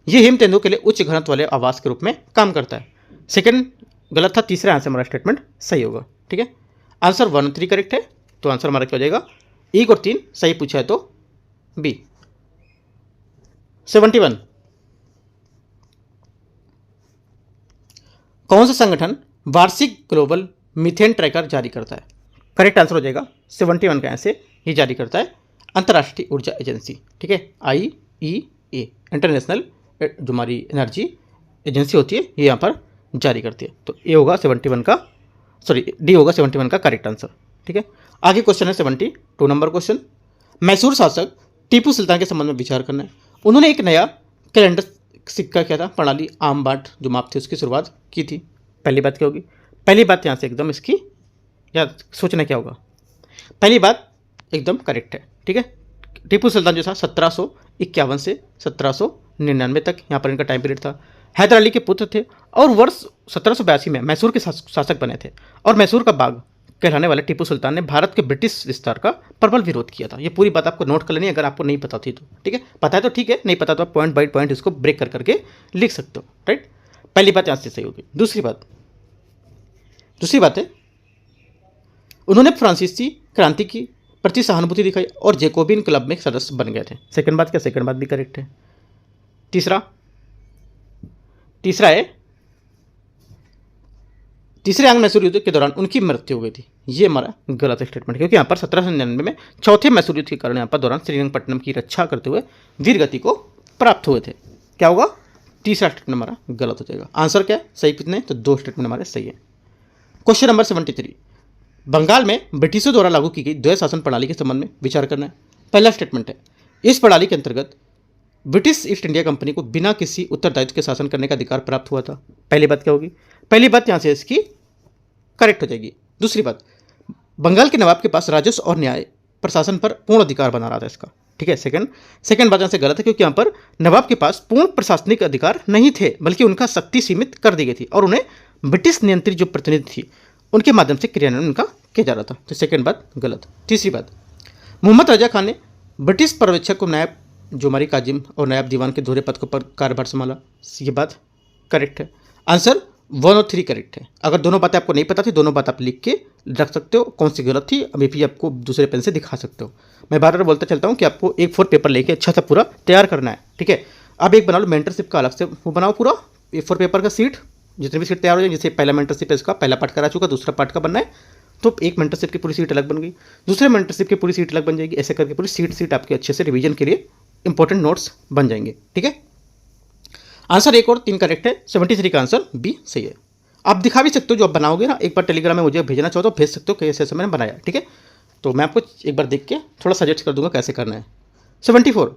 ये हिम तेंदुओं के लिए उच्च घनत्व वाले आवास के रूप में काम करता है। सेकंड गलत था, तीसरा यहाँ से हमारा स्टेटमेंट सही होगा, ठीक है। आंसर 1 और 3 करेक्ट है, तो आंसर हमारा क्या हो जाएगा? 1 और 3 सही पूछा है तो बी। 71, कौन सा संगठन वार्षिक ग्लोबल मीथेन ट्रैकर जारी करता है? करेक्ट आंसर हो जाएगा 71 का, ऐसे ही जारी करता है अंतर्राष्ट्रीय ऊर्जा एजेंसी, ठीक है, IEA, इंटरनेशनल जो हमारी एनर्जी एजेंसी होती है, ये यहाँ पर जारी करती है। तो ए होगा 71 का, सॉरी डी होगा 71 का करेक्ट आंसर, ठीक है। आगे क्वेश्चन है 72 नंबर क्वेश्चन। मैसूर शासक टीपू सुल्तान के संबंध में विचार करना है। उन्होंने एक नया कैलेंडर सिक्का क्या था, प्रणाली आम बाट जो माप थी उसकी शुरुआत की थी। पहली बात क्या होगी? पहली बात यहाँ से एकदम इसकी या सोचना क्या होगा? पहली बात एकदम करेक्ट है, ठीक है। टीपू सुल्तान जो था 1751 से 1799 तक यहाँ पर इनका टाइम पीरियड था। हैदर अली के पुत्र थे और वर्ष 1782 में मैसूर के शासक बने थे और मैसूर का बाग कहलाने वाले टीपू सुल्तान ने भारत के ब्रिटिश विस्तार का प्रबल विरोध किया था। ये पूरी बात आपको नोट कर लेनी है, अगर आपको नहीं पता थी तो, ठीक है। पता है तो ठीक है, नहीं पता तो आप पॉइंट बाई पॉइंट इसको ब्रेक कर करके लिख सकते हो, राइट। पहली बात यहाँ से सही होगी। दूसरी बात है उन्होंने फ्रांसीसी क्रांति की प्रति सहानुभूति दिखाई और जैकोबिन क्लब में सदस्य बन गए थे। सेकंड बात क्या? सेकंड बात भी करेक्ट है। तीसरा है तीसरे आंग्ल मैसूर युद्ध के दौरान उनकी मृत्यु हो गई थी। ये हमारा गलत स्टेटमेंट, क्योंकि यहाँ पर 1799 में चौथे मैसूर युद्ध के कारण यहाँ पर दौरान श्रीरंगपट्टनम की रक्षा करते हुए वीर गति को प्राप्त हुए थे। क्या होगा? तीसरा स्टेटमेंट हमारा गलत हो जाएगा। आंसर क्या है? सही कितने? तो 2 स्टेटमेंट हमारे सही है। क्वेश्चन नंबर 73, बंगाल में ब्रिटिशों द्वारा लागू की गई द्वैत शासन प्रणाली के संबंध में विचार करना है। पहला स्टेटमेंट है, इस प्रणाली के अंतर्गत ब्रिटिश ईस्ट इंडिया कंपनी को बिना किसी उत्तरदायित्व के शासन करने का अधिकार प्राप्त हुआ था। पहली बात क्या होगी? पहली बात यहाँ से इसकी करेक्ट हो जाएगी। दूसरी बात, बंगाल के नवाब के पास राजस्व और न्याय प्रशासन पर पूर्ण अधिकार बना रहा था इसका। ठीक है। सेकंड बात यहाँ से गलत है, क्योंकि यहाँ पर नवाब के पास पूर्ण प्रशासनिक अधिकार नहीं थे, बल्कि उनका शक्ति सीमित कर दी गई थी और उन्हें ब्रिटिश नियंत्रित जो प्रतिनिधि थी उनके माध्यम से क्रियान्वयन उनका किया जा रहा था। तो सेकंड बात गलत। तीसरी बात, मोहम्मद रजा खान ने ब्रिटिश पर्यवेक्षक को नायब जो हमारी काजिम और नायब दीवान के दोहरे पद पर कार्यभार संभाला। ये बात करेक्ट है। आंसर 1 और 3 करेक्ट है। अगर दोनों बातें आपको नहीं पता थी, दोनों बात आप लिख के रख सकते हो, कौन सी गलत थी अभी भी आपको दूसरे पेन से दिखा सकते हो। मैं बार बार बोलता चलता हूँ कि आपको A4 पेपर लेके अच्छा सा पूरा तैयार करना है। ठीक है। अब एक बना लो मेंटरशिप का अलग से वो बनाओ, पूरा A4 पेपर का सीट, जितने भी सीट तैयार हो जाए। जैसे पहला मेंटरशिप है इसका पहला पार्ट करा चुका, दूसरा पार्ट का बनना है, तो एक मेंटरशिप की पूरी सीट अलग बन गई, दूसरे मेंटरशिप की पूरी सीट अलग बन जाएगी। ऐसे करके पूरी सीट आपके अच्छे से रिवीजन के लिए इंपॉर्टेंट नोट्स बन जाएंगे। ठीक है। आंसर 1 और 3 करेक्ट है। 73 का आंसर बी सही है। आप दिखा भी सकते हो, जो आप बनाओगे ना, एक बार टेलीग्राम में मुझे भेजना चाहो तो भेज सकते हो कैसे मैंने बनाया। ठीक है। तो मैं आपको एक बार देख के थोड़ा सजेस्ट कर दूंगा कैसे करना है। 74,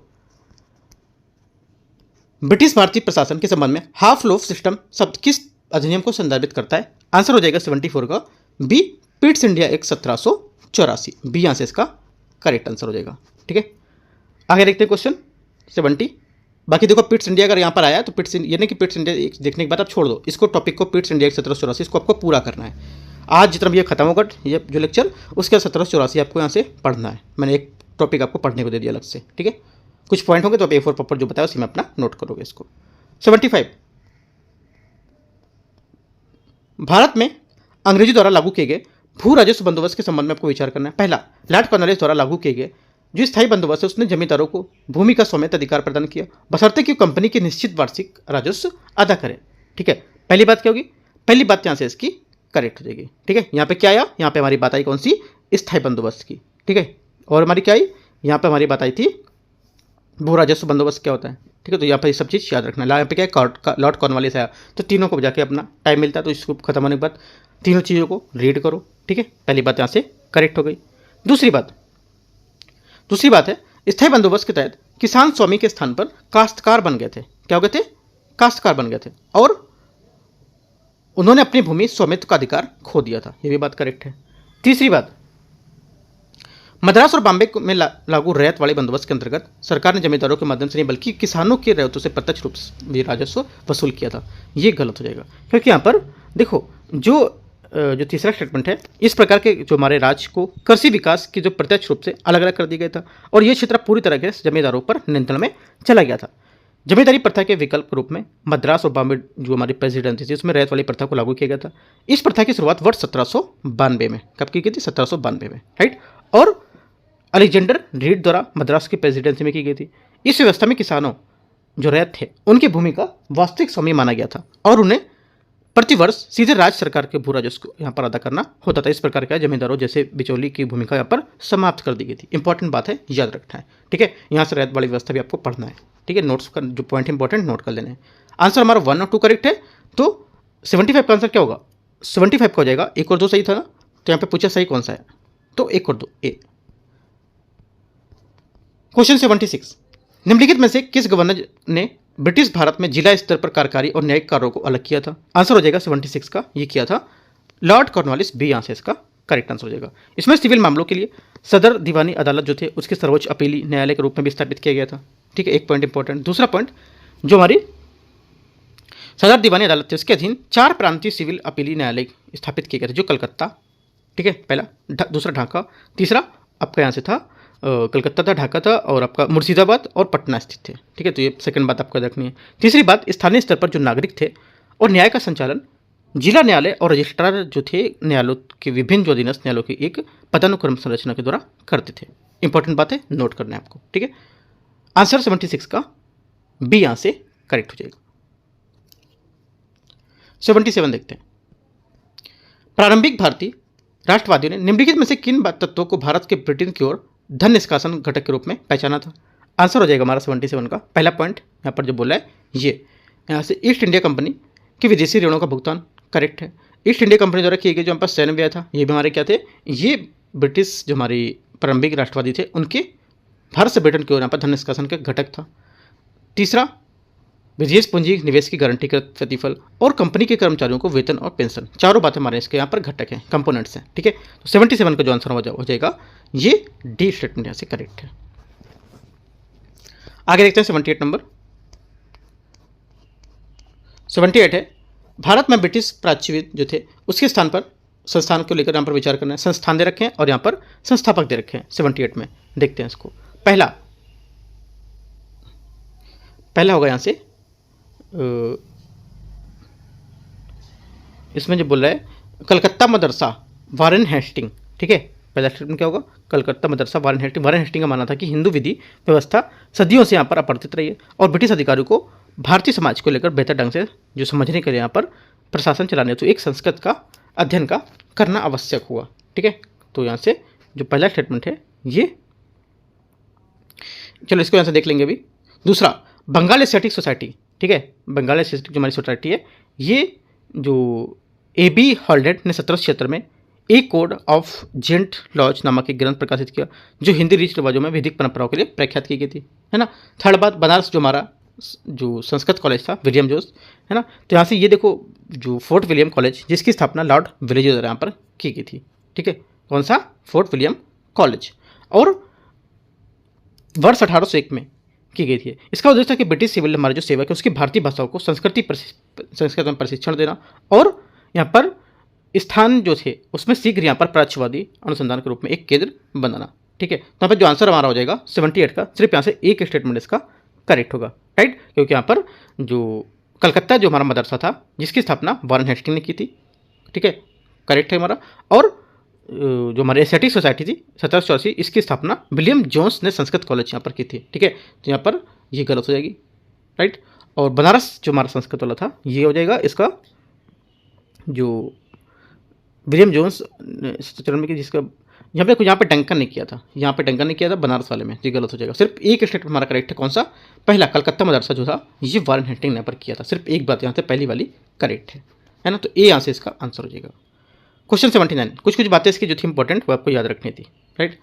ब्रिटिश भारतीय प्रशासन के संबंध में हाफ लोफ सिस्टम शब्द किस अधिनियम को संदर्भित करता है? आंसर हो जाएगा 74 का B, Pitt's India Act 1784। B यहाँ से इसका करेक्ट आंसर हो जाएगा। ठीक है। आगे देखते हैं क्वेश्चन 70। बाकी देखो पिट्स इंडिया अगर यहाँ पर आया तो पिट्स ये नहीं कि पिट्स इंडिया देखने के बाद आप छोड़ दो इसको, टॉपिक को पिट्स इंडिया 1784 इसको आपको पूरा करना है। आज जितना भी ये खत्म होगा ये जो लेक्चर, उसके 1784 आपको यहाँ से पढ़ना है। मैंने एक टॉपिक आपको पढ़ने को दे दिया अलग से। ठीक है। कुछ पॉइंट होंगे तो आप A4 पेपर जो बताया उसी में अपना नोट करोगे इसको। 75, भारत में अंग्रेजी द्वारा लागू किए गए भू राजस्व बंदोबस्त के संबंध में आपको विचार करना है। पहला, लॉर्ड कॉर्नवालिस द्वारा लागू किए गए जो स्थायी बंदोबस्त है उसने जमींदारों को भूमि का स्वामित्व अधिकार प्रदान किया, बशर्ते कि कंपनी के निश्चित वार्षिक राजस्व अदा करें। ठीक है। पहली बात क्या होगी? पहली बात यहाँ से इसकी करेक्ट हो जाएगी। ठीक है। यहाँ पे क्या आया? यहाँ पे हमारी बात आई कौन सी? स्थायी बंदोबस्त की। ठीक है। और हमारी क्या आई? यहाँ पे हमारी बात आई थी भू राजस्व बंदोबस्त क्या होता है। ठीक है। तो यहाँ पर ये सब चीज़ याद रखना है। यहाँ पे क्या है? लॉर्ड कॉर्नवालिस आया, तो तीनों को जाके अपना टाइम मिलता है, तो इसको खत्म होने के बाद तीनों चीज़ों को रीड करो। ठीक है। पहली बात यहाँ से करेक्ट हो गई। दूसरी बात है स्थायी बंदोबस्त के तहत किसान स्वामी के स्थान पर काश्तकार बन गए थे। क्या हो गए थे? काश्तकार बन गए थे और उन्होंने अपनी भूमि स्वामित्व का अधिकार खो दिया था। यह भी बात करेक्ट है। तीसरी बात, मद्रास और बॉम्बे में लागू रैयत वाले बंदोबस्त के अंतर्गत सरकार ने जमींदारों के माध्यम से नहीं बल्कि किसानों के रैयतों से प्रत्यक्ष रूप से भी राजस्व वसूल किया था। ये गलत हो जाएगा, क्योंकि यहाँ पर देखो जो तीसरा स्टेटमेंट है, इस प्रकार के जो हमारे राज्य को कृषि विकास की जो प्रत्यक्ष रूप से अलग अलग कर दिया गया था और ये क्षेत्र पूरी तरह से जमींदारों पर नियंत्रण में चला गया था। जमींदारी प्रथा के विकल्प रूप में मद्रास और बॉम्बे जो हमारी प्रेसिडेंसी थी उसमें रैयत वाली प्रथा को लागू किया गया था। इस प्रथा की शुरुआत वर्ष 1792 में कब की गई थी? 1792 में, राइट। और अलेक्जेंडर रीड द्वारा मद्रास की प्रेसिडेंसी में की गई थी। इस व्यवस्था में किसानों जो रैयत थे उनकी भूमि का वास्तविक स्वामी माना गया था और उन्हें प्रतिवर्ष सीधे राज्य सरकार के भू राजस्व को यहाँ पर अदा करना होता था। इस प्रकार का जमींदारों जैसे बिचौली की भूमिका यहाँ पर समाप्त कर दी गई थी। इंपॉर्टेंट बात है, याद रखना है। ठीक है। यहाँ से रैयत वाली व्यवस्था भी आपको पढ़ना है। ठीक है। नोट्स का जो पॉइंट इंपॉर्टेंट नोट कर लेने हैं। आंसर हमारा 1 और 2 करेक्ट है, तो 75 का आंसर क्या होगा? 75 का हो जाएगा। 1 और 2 सही था ना, तो यहाँ पे पूछा सही कौन सा है, तो 1 और 2 ए। क्वेश्चन 76, निम्नलिखित में से किस गवर्नर ने ब्रिटिश भारत में जिला स्तर पर कार्यकारी और न्यायिक कार्यों को अलग किया था? आंसर हो जाएगा 76 का, ये किया था लॉर्ड कॉर्नवालिस। बी यहाँ से इसका करेक्ट आंसर हो जाएगा। इसमें सिविल मामलों के लिए सदर दीवानी अदालत जो थे उसके सर्वोच्च अपीली न्यायालय के रूप में भी स्थापित किया गया था। ठीक है। एक पॉइंट इंपॉर्टेंट। दूसरा पॉइंट, जो हमारी सदर दीवानी अदालत थी उसके अधीन 4 प्रांतीय सिविल अपीली न्यायालय स्थापित किए गए थे, जो कलकत्ता, ठीक है, पहला, दूसरा ढाका, तीसरा आपका यहाँ से था कलकत्ता था, ढाका था और आपका मुर्शिदाबाद और पटना स्थित थे। ठीक है। तो ये सेकंड बात आपको रखनी है। तीसरी बात, स्थानीय स्तर पर जो नागरिक थे और न्याय का संचालन जिला न्यायालय और रजिस्ट्रार जो थे न्यायालयों के विभिन्न जो अधीनस्थ न्यायालयों की एक पदानुक्रम संरचना के द्वारा करते थे। इंपॉर्टेंट बात है, नोट करना है आपको। ठीक है। आंसर 76 का बी यहाँ से करेक्ट हो जाएगा। 77 देखते हैं। प्रारंभिक भारतीय राष्ट्रवादियों ने निम्नलिखित में से किन तत्वों को भारत के ब्रिटेन की ओर धन निष्कासन घटक के रूप में पहचाना था? आंसर हो जाएगा हमारा 77 का पहला पॉइंट यहाँ पर जो बोला है ये यहाँ से ईस्ट इंडिया कंपनी के विदेशी ऋणों का भुगतान करेक्ट है। ईस्ट इंडिया कंपनी द्वारा किए गए जो हमारे पास सैन्य व्यय था ये भी हमारे क्या थे? ये ब्रिटिश जो हमारी प्रारंभिक राष्ट्रवादी थे उनके भारत से ब्रिटेन की ओर यहाँ पर धन निष्कासन का घटक था। तीसरा, विदेश पूंजी निवेश की गारंटीकृत प्रतिफल, और कंपनी के कर्मचारियों को वेतन और पेंशन। चारों बातें हमारे इसके यहाँ पर घटक हैं, कंपोनेंट्स हैं। ठीक है, तो 77 का जो आंसर हो जाएगा ये डी स्टेटमेंट यहाँ से करेक्ट है। आगे देखते हैं 78 नंबर। 78 है, भारत में ब्रिटिश प्राच्यविद जो थे उसके स्थान पर संस्थान को लेकर यहाँ पर विचार करना है। संस्थान दे रखे हैं और यहाँ पर संस्थापक दे रखे हैं 78 में। देखते हैं इसको। पहला होगा यहाँ से इसमें जो बोल रहा है कलकत्ता मदरसा वारेन हेस्टिंग। ठीक है, पहला स्टेटमेंट क्या होगा, Calcutta Madrasa Warren Hasting. Warren Hasting का मानना था कि हिंदू विधि व्यवस्था सदियों से यहाँ पर अपरिवर्तित रही है और ब्रिटिश अधिकारियों को भारतीय समाज को लेकर बेहतर ढंग से जो समझने के लिए यहाँ पर प्रशासन चलाने तो एक संस्कृत का अध्ययन का करना आवश्यक हुआ। ठीक है, तो यहाँ से जो पहला स्टेटमेंट है ये, चलो इसको यहाँ से देख लेंगे अभी। दूसरा, बंगाल एशियाटिक सोसाइटी। ठीक है, बंगाल एशियाटिक जो हमारी सोसाइटी है, ये जो AB हॉल्डेड ने 1776 में ए कोड ऑफ जेंट लॉज नामक एक ग्रंथ प्रकाशित किया जो हिंदी रीति रिवाजों में वैदिक परंपराओं के लिए प्रख्यात की गई थी, है ना। थर्ड बात, बनारस जो हमारा जो संस्कृत कॉलेज था विलियम जोस, है ना, तो यहाँ से ये देखो जो फोर्ट विलियम कॉलेज जिसकी स्थापना लॉर्ड विलेजर द्वारा यहाँ पर की गई थी। ठीक है, कौन सा, फोर्ट विलियम कॉलेज, और वर्ष 1801 में की गई थी। इसका उद्देश्य था कि ब्रिटिश सिविल हमारे जो सेवक है उसकी भारतीय भाषाओं को संस्कृत में प्रशिक्षण देना और यहाँ पर स्थान जो थे उसमें शीघ्र यहाँ पर प्राच्यवादी अनुसंधान के रूप में एक केंद्र बनाना। ठीक है, तो यहाँ पर जो आंसर हमारा हो जाएगा 78 का, सिर्फ यहाँ से एक स्टेटमेंट इसका करेक्ट होगा, राइट, क्योंकि यहाँ पर जो कलकत्ता जो हमारा मदरसा था जिसकी स्थापना वारेन हेस्टिंग ने की थी। ठीक है, करेक्ट है हमारा। और जो हमारी एशियाटिक सोसाइटी थी 1784, इसकी स्थापना विलियम जोन्स ने संस्कृत कॉलेज यहाँ पर की थी। ठीक है, तो यहाँ पर ये गलत हो जाएगी, राइट। और बनारस जो हमारा संस्कृत वाला था ये हो जाएगा इसका, जो विलियम जोन्स चरण में की, जिसका यहाँ पे डंकन ने किया था, यहाँ पे डंकन ने किया था बनारस वाले में, ये गलत हो जाएगा। सिर्फ एक स्टेटमेंट हमारा करेक्ट है, कौन सा, पहला, कलकत्ता मदरसा जो था ये वारेन हेस्टिंग ने यहाँ पर किया था। सिर्फ एक बात यहाँ से पहली वाली करेक्ट है ना, तो ए यहाँ से इसका आंसर हो जाएगा। क्वेश्चन 79, कुछ बातें इसकी जो थी इंपॉर्टेंट वो आपको याद रखनी थी, राइट।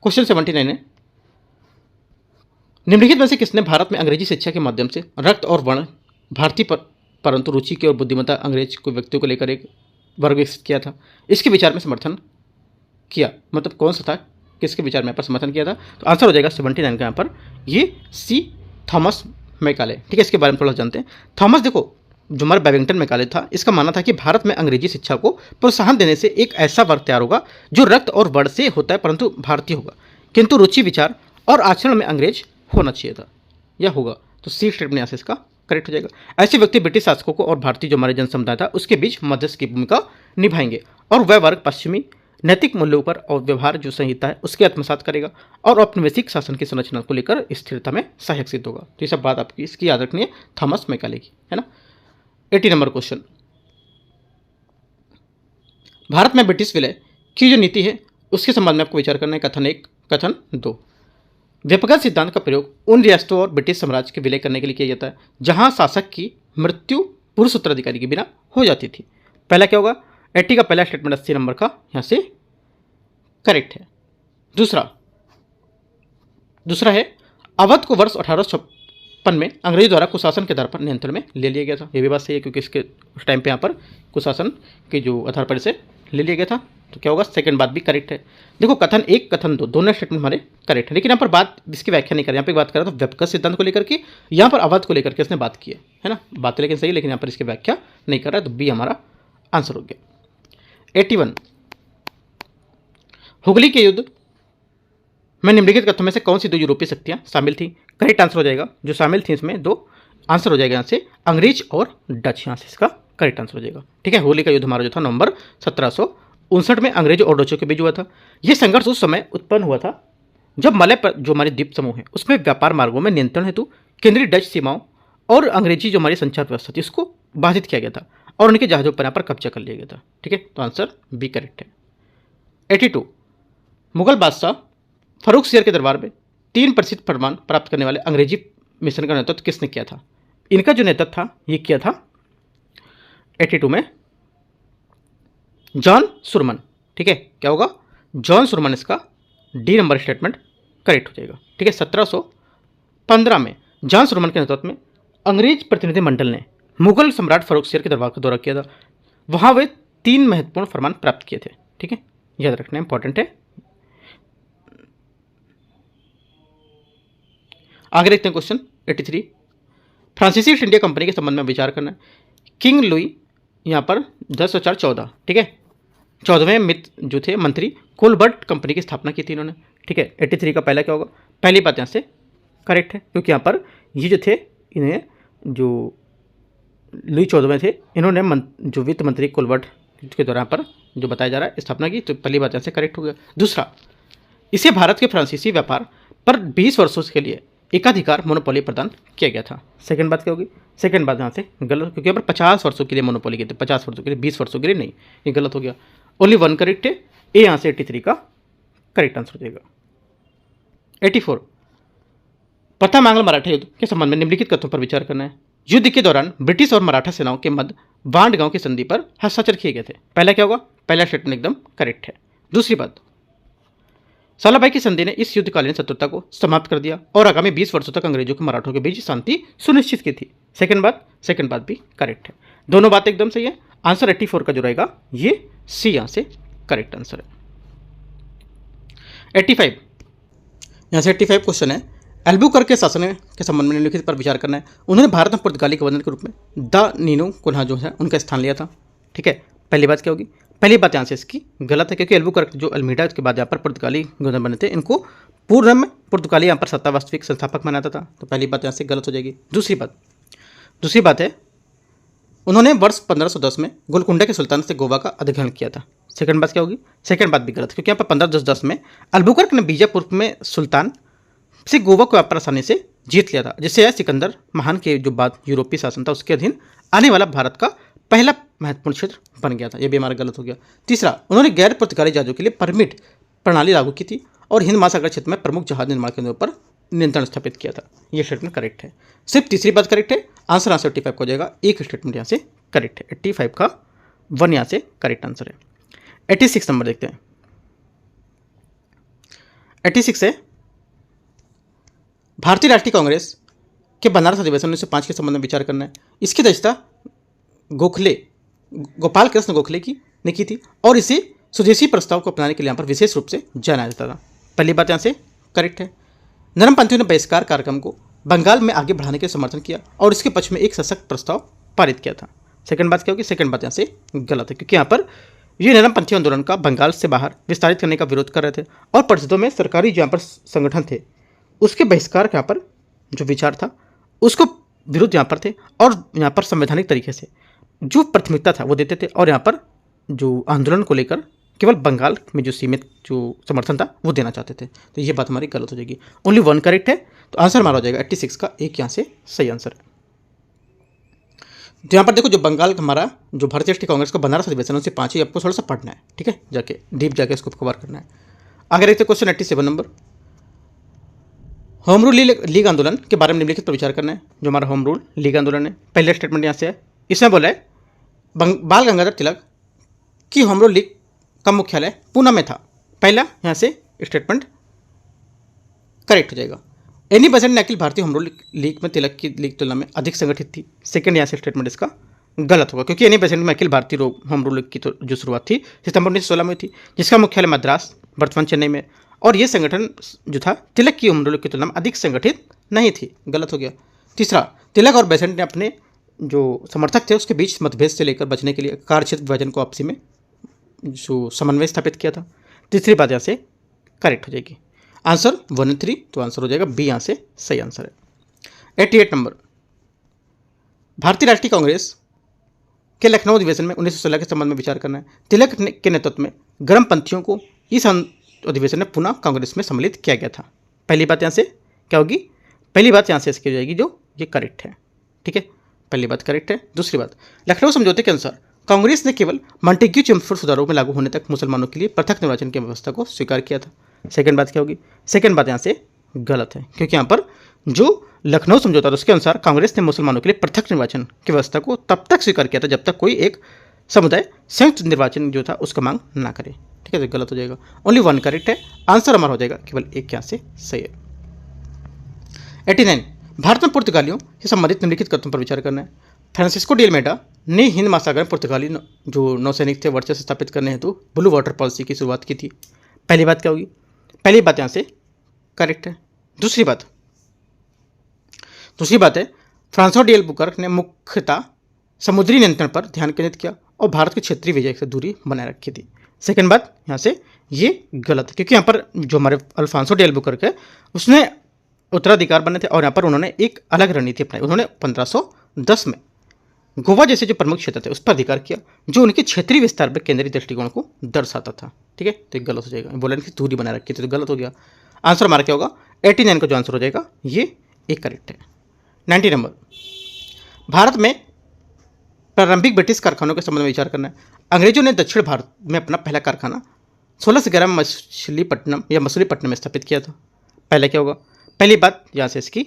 क्वेश्चन 79 है, निम्नलिखित में से किसने भारत में अंग्रेजी शिक्षा के माध्यम से रक्त और वर्ण भारतीय परंतु रुचि की और बुद्धिमत्ता अंग्रेज को व्यक्तियों को लेकर एक वर्ग विकसित किया था, इसके विचार में समर्थन किया, मतलब कौन सा था, किसके विचार में यहाँ पर समर्थन किया था, तो आंसर हो जाएगा 79 का यहाँ पर ये सी, थॉमस मैकाले। ठीक है, इसके बारे में थोड़ा जानते हैं। थॉमस, देखो जो हमारा बैबिंगटन मैकाले था, इसका मानना था कि भारत में अंग्रेजी शिक्षा को प्रोत्साहन देने से एक ऐसा वर्ग तैयार होगा जो रक्त और वर्ण से होता है परंतु भारतीय होगा, किंतु रुचि, विचार और आचरण में अंग्रेज होना चाहिए था या होगा, तो सी स्टेटमेंट यहाँ से इसका करेक्ट हो जाएगा। ऐसे व्यक्ति ब्रिटिश शासकों को और भारतीय जो हमारे जन समुदाय था उसके बीच मध्यस्थ की भूमिका निभाएंगे और वह वर्ग पश्चिमी नैतिक मूल्यों पर और व्यवहार जो संहिता है उसके आत्मसात करेगा और औपनिवेशिक शासन की संरचना को लेकर स्थिरता में सहायक सिद्ध होगा। तो ये सब बात आपकी इसकी याद रखनी है, थॉमस मैकाले की, है ना। 80 नंबर क्वेश्चन, भारत में ब्रिटिश विलय की जो नीति है उसके संबंध में आपको विचार करना है। कथन 1, कथन 2, व्यापक सिद्धांत का प्रयोग उन रियासतों और ब्रिटिश साम्राज्य के विलय करने के लिए किया जाता है जहां शासक की मृत्यु पुरुष उत्तराधिकारी के बिना हो जाती थी। पहला क्या होगा, 80 का पहला स्टेटमेंट 80 नंबर का यहाँ से करेक्ट है। दूसरा है, अवध को वर्ष 1856 में अंग्रेजी द्वारा कुशासन के आधार पर नियंत्रण में ले लिया गया था। ये भी बात सही है क्योंकि इसके उस टाइम पे यहाँ पर कुशासन के जो आधार पर इसे ले लिया गया था, तो क्या होगा, सेकंड बात भी करेक्ट है। देखो कथन 1, कथन 2 दोनों स्टेटमेंट हमारे करेक्ट है, लेकिन यहाँ पर बात इसकी व्याख्या नहीं कर रहे, यहाँ पे बात कर रहा था व्यापक सिद्धांत को लेकर के, यहाँ पर अवध को लेकर के इसने बात की है ना, बात लेकिन सही, लेकिन यहाँ पर इसकी व्याख्या नहीं कर रहा है, तो बी हमारा आंसर हो गया। 81, हुगली के युद्ध में निम्नलिखित कथनों में से कौन सी 2 यूरोपीय शक्तियां शामिल थी। करेक्ट आंसर हो जाएगा, जो शामिल थी इसमें 2 आंसर हो जाएगा यहाँ से अंग्रेज और डच, यहाँ से इसका करेक्ट आंसर हो जाएगा। ठीक है, होली का युद्ध हमारा जो था नवंबर 1759 में अंग्रेजों और डचों के बीच हुआ था। यह संघर्ष उस समय उत्पन्न हुआ था जब मलय पर जो हमारे द्वीप समूह है उसमें व्यापार मार्गों में नियंत्रण हेतु केंद्रीय डच सीमाओं और अंग्रेजी जो हमारी संचार व्यवस्था थी उसको बाधित किया गया था और उनके जहाजों पर यहाँ पर कब्जा कर लिया गया था। ठीक है, तो आंसर बी करेक्ट है। 82, मुगल बादशाह फरूख सियर के दरबार में 3 प्रसिद्ध फरमान प्राप्त करने वाले अंग्रेजी मिशन का नेतृत्व किसने किया था। इनका जो नेतृत्व था ये किया था 82 में जॉन सुरमन। ठीक है, क्या होगा, जॉन सुरमन, इसका डी नंबर स्टेटमेंट करेक्ट हो जाएगा। ठीक है, 1715 में जॉन सोलोमन के नेतृत्व में अंग्रेज प्रतिनिधिमंडल ने मुगल सम्राट फारूक के दरबार का दौरा किया था। वहां वे 3 महत्वपूर्ण फरमान प्राप्त किए थे। ठीक है, याद रखना इंपॉर्टेंट है। आगे देखते हैं क्वेश्चन 83। फ्रांसीसी ईस्ट इंडिया कंपनी के संबंध में विचार करना है। किंग लुई यहाँ पर 10/4/14, ठीक है, 14वें मित्र जो थे मंत्री कोलबर्ट कंपनी की स्थापना की थी इन्होंने। ठीक है, 83 का पहला क्या होगा? पहली बात यहाँ से करेक्ट है, क्योंकि यहाँ पर ये जो थे इन्हें जो लुई 14वें थे, इन्होंने जो वित्त मंत्री कोलबर्ट के दौरान पर जो बताया जा रहा है स्थापना की, तो पहली बात यहाँ से करेक्ट हो गया। दूसरा, इसे भारत के फ्रांसीसी व्यापार पर 20 वर्षों के लिए एकाधिकार मोनोपोली प्रदान किया गया था। सेकंड बात क्या होगी? सेकंड बात यहाँ से गलत, क्योंकि यहाँ पर 50 वर्षों के लिए मोनोपोली के थे, 50 वर्षों के लिए, 20 वर्षों के लिए नहीं, ये गलत हो गया। ओनली 1 करेक्ट है, ए यहाँ से 83 का करेक्ट आंसर हो जाएगा। 84, प्रथम आंग्ल मराठा युद्ध के संबंध में निम्नलिखित कथनों पर विचार करना है। युद्ध के दौरान ब्रिटिश और मराठा सेनाओं के मध्य बांड गांव की संधि पर हस्ताक्षर किए गए थे। पहला क्या होगा? पहला स्टेटमेंट एकदम करेक्ट है। दूसरी बात, सालाबाई की संधि ने इस युद्धकालीन शत्रुता को समाप्त कर दिया और आगामी 20 वर्षों तक अंग्रेजों के मराठों के बीच शांति सुनिश्चित की थी। सेकंड बात भी करेक्ट है। दोनों बातें एकदम सही है। आंसर 84 का जो रहेगा ये सी यहाँ से करेक्ट आंसर है। 85, यहाँ से 85 क्वेश्चन है। एल्बुकर्क के शासन के संबंध में निम्नलिखित पर विचार करना है। उन्होंने भारत में पुर्तगाली गवर्नर के रूप में द नीनो कुन्हा जो है उनका स्थान लिया था। ठीक है, पहली बात क्या होगी? पहली बात यहाँ से इसकी गलत है, क्योंकि एल्बुकर्क जो अल्मीडा के बाद यहाँ पर पुर्तगाली गवर्नर बने थे, इनको पूर्व में पुर्तगाली यहाँ पर सत्ता वास्तविक संस्थापक माना था, तो पहली बात यहाँ से गलत हो जाएगी। दूसरी बात है, उन्होंने वर्ष 1510 में गोलकुंडा के सुल्तान से गोवा का अधिग्रहण किया था। सेकंड बात क्या होगी? सेकंड बात भी गलत, क्योंकि यहाँ पर 1510 में एल्बुकर्क ने बीजापुर में सुल्तान से गोवा को पर आसानी से जीत लिया था, जिससे यह सिकंदर महान के जो बाद यूरोपीय शासन था उसके अधीन आने वाला भारत का पहला महत्वपूर्ण क्षेत्र बन गया था। यह भी हमारा गलत हो गया। तीसरा, उन्होंने गैर पुर्तगाली जहाजों के लिए परमिट प्रणाली लागू की थी और हिंद महासागर क्षेत्र में प्रमुख जहाज निर्माण केंद्रों पर नियंत्रण स्थापित किया था। यह स्टेटमेंट करेक्ट है। सिर्फ तीसरी बात करेक्ट है। आंसर 85 का हो जाएगा। एक स्टेटमेंट यहाँ से करेक्ट है। 85 का 1 यहाँ से करेक्ट आंसर है। 86 नंबर देखते हैं। 86 है, भारतीय राष्ट्रीय कांग्रेस के बनारस अधिवेशन 1905 के संबंध में विचार करना है। इसकी अध्यक्षता गोपाल कृष्ण गोखले ने की थी और इसे स्वदेशी प्रस्ताव को अपनाने के लिए यहाँ पर विशेष रूप से जाना जाता था। पहली बात यहाँ से करेक्ट है। नरमपंथियों ने बहिष्कार कार्यक्रम को बंगाल में आगे बढ़ाने के समर्थन किया और इसके पक्ष में एक सशक्त प्रस्ताव पारित किया था। सेकंड बात क्या होगी? सेकंड बात यहाँ से गलत है, क्योंकि यहाँ पर ये नरमपंथी आंदोलन का बंगाल से बाहर विस्तारित करने का विरोध कर रहे थे और परिषदों में सरकारी जो यहाँ पर संगठन थे उसके बहिष्कार का यहाँ पर जो विचार था उसको विरुद्ध यहाँ पर थे और यहाँ पर संवैधानिक तरीके से जो प्राथमिकता था वो देते थे और यहाँ पर जो आंदोलन को लेकर केवल बंगाल में जो सीमित जो समर्थन था वो देना चाहते थे। तो ये बात हमारी गलत हो जाएगी। ओनली 1 करेक्ट है, तो आंसर हमारा हो जाएगा 86 का एक यहाँ से सही आंसर है। तो यहाँ पर देखो, जो बंगाल हमारा जो भारतीय राष्ट्रीय कांग्रेस का बनारस अधिवेशन से 5 ही आपको थोड़ा सा पढ़ना है। ठीक है, जाके डीप जाके इसको कवर करना है। आगे देखते question 87 number. Home rule league आंदोलन के बारे में निम्नलिखित पर विचार करना है। जो हमारा होम रूल लीग आंदोलन है, पहले स्टेटमेंट यहाँ से है। इसमें बोला है बाल गंगाधर तिलक की होम रूल लीग का मुख्यालय पूना में था। पहला यहाँ से स्टेटमेंट करेक्ट हो जाएगा। एनी बेसेंट ने Akhil Bharatiya home rule league में तिलक की लीग तुलना में अधिक संगठित थी। सेकंड यहाँ से स्टेटमेंट इसका गलत होगा, क्योंकि एनी बेसेंट में Akhil Bharatiya home rule league की तो जो शुरुआत थी सितंबर 1916 में थी, जिसका मुख्यालय मद्रास वर्तमान चेन्नई में, और ये संगठन जो था तिलक की होम रूल लीग की तुलना में अधिक संगठित नहीं थी। गलत हो गया। तीसरा, तिलक और बेसेंट ने अपने जो समर्थक थे उसके बीच मतभेद से लेकर बचने के लिए कार्यक्षेत्र विभाजन को आपसी में जो समन्वय स्थापित किया था। तीसरी बात यहाँ से करेक्ट हो जाएगी। आंसर 1 और 3, तो आंसर हो जाएगा बी यहाँ से सही आंसर है। 88 नंबर। भारतीय राष्ट्रीय कांग्रेस के लखनऊ अधिवेशन में 1916 के संबंध में विचार करना है। तिलक के नेतृत्व में गर्मपंथियों को इस अधिवेशन में पुनः कांग्रेस में सम्मिलित किया गया था। पहली बात यहाँ से क्या होगी? पहली बात यहाँ से इसकी हो जाएगी जो ये करेक्ट है। ठीक है, पहली बात करेक्ट है। दूसरी बात, लखनऊ समझौते के अनुसार कांग्रेस ने केवल मॉन्टेग्यू चेम्सफोर्ड सुधारों में लागू होने तक मुसलमानों के लिए पृथक निर्वाचन की व्यवस्था को स्वीकार किया था। सेकंड बात क्या होगी? सेकंड बात यहाँ से गलत है, क्योंकि यहाँ पर जो लखनऊ समझौता था उसके अनुसार कांग्रेस ने मुसलमानों के लिए पृथक निर्वाचन की व्यवस्था को तब तक स्वीकार किया था जब तक कोई एक समुदाय संयुक्त निर्वाचन जो था उसका मांग ना करे। ठीक है, तो गलत हो जाएगा। ओनली 1 करेक्ट है। आंसर हमारा हो जाएगा केवल एक यहाँ से सही है। 89, भारत में पुर्तगालियों से संबंधित निम्नलिखित कथनों पर विचार करना है। फ्रांसिस्को डी अल्मेडा ने हिंद महासागर में पुर्तगाली जो नौसैनिक थे वर्चस्व स्थापित करने हेतु ब्लू वाटर पॉलिसी की शुरुआत की थी। पहली बात क्या होगी? पहली बात यहाँ से करेक्ट है। दूसरी बात है फ्रांसो डी एल्बुकर्क ने मुख्यतः समुद्री नियंत्रण पर ध्यान केंद्रित किया और भारत के क्षेत्रीय विजय से दूरी बनाए रखी थी। सेकंड बात यहाँ से ये गलत है, क्योंकि यहाँ पर जो हमारे अल्फांसो डी एल्बुकर्क है उसने उत्तराधिकार बने थे और यहाँ पर उन्होंने एक अलग रणनीति अपनाई। उन्होंने 1510 में गोवा जैसे जो प्रमुख क्षेत्र थे उस पर अधिकार किया, जो उनके क्षेत्रीय विस्तार पर केंद्रीय दृष्टिकोण को दर्शाता था। ठीक है, तो एक गलत हो जाएगा। बोला कि दूरी बनाए रखी थी तो गलत हो गया। आंसर हमारा क्या होगा? 89 का जो आंसर हो जाएगा ये एक करेक्ट है। 90 नंबर, भारत में प्रारंभिक ब्रिटिश कारखानों के संबंध में विचार करना है। अंग्रेजों ने दक्षिण भारत में अपना पहला कारखाना 1611 में मछलीपट्टनम में स्थापित किया था। पहले क्या होगा? पहली बात यहाँ से इसकी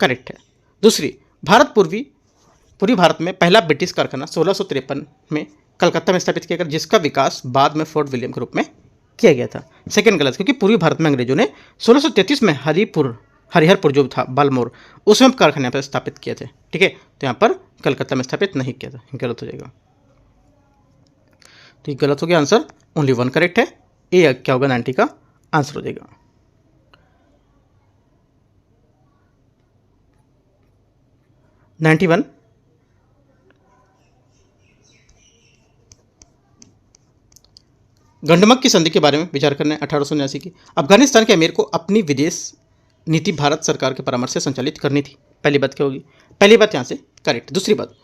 करेक्ट है। दूसरी, पूर्वी भारत में पहला ब्रिटिश कारखाना 1653 में कलकत्ता में स्थापित किया गया, जिसका विकास बाद में फोर्ट विलियम के रूप में किया गया था। सेकंड गलत, क्योंकि पूर्वी भारत में अंग्रेजों ने 1633 में हरिहरपुर जो था बालमोर, उसमें कारखाने पर स्थापित किए थे। ठीक है, तो यहाँ पर कलकत्ता में स्थापित नहीं किया था, गलत हो जाएगा। तो ये गलत हो गया आंसर। ओनली 1 करेक्ट है। ए क्या होगा? 90 का आंसर हो जाएगा। 91, गंडमक की संधि के बारे में विचार करना है। 1879 की अफगानिस्तान के अमीर को अपनी विदेश नीति भारत सरकार के परामर्श से संचालित करनी थी। पहली बात क्या होगी? पहली बात यहाँ से करेक्ट। दूसरी बात,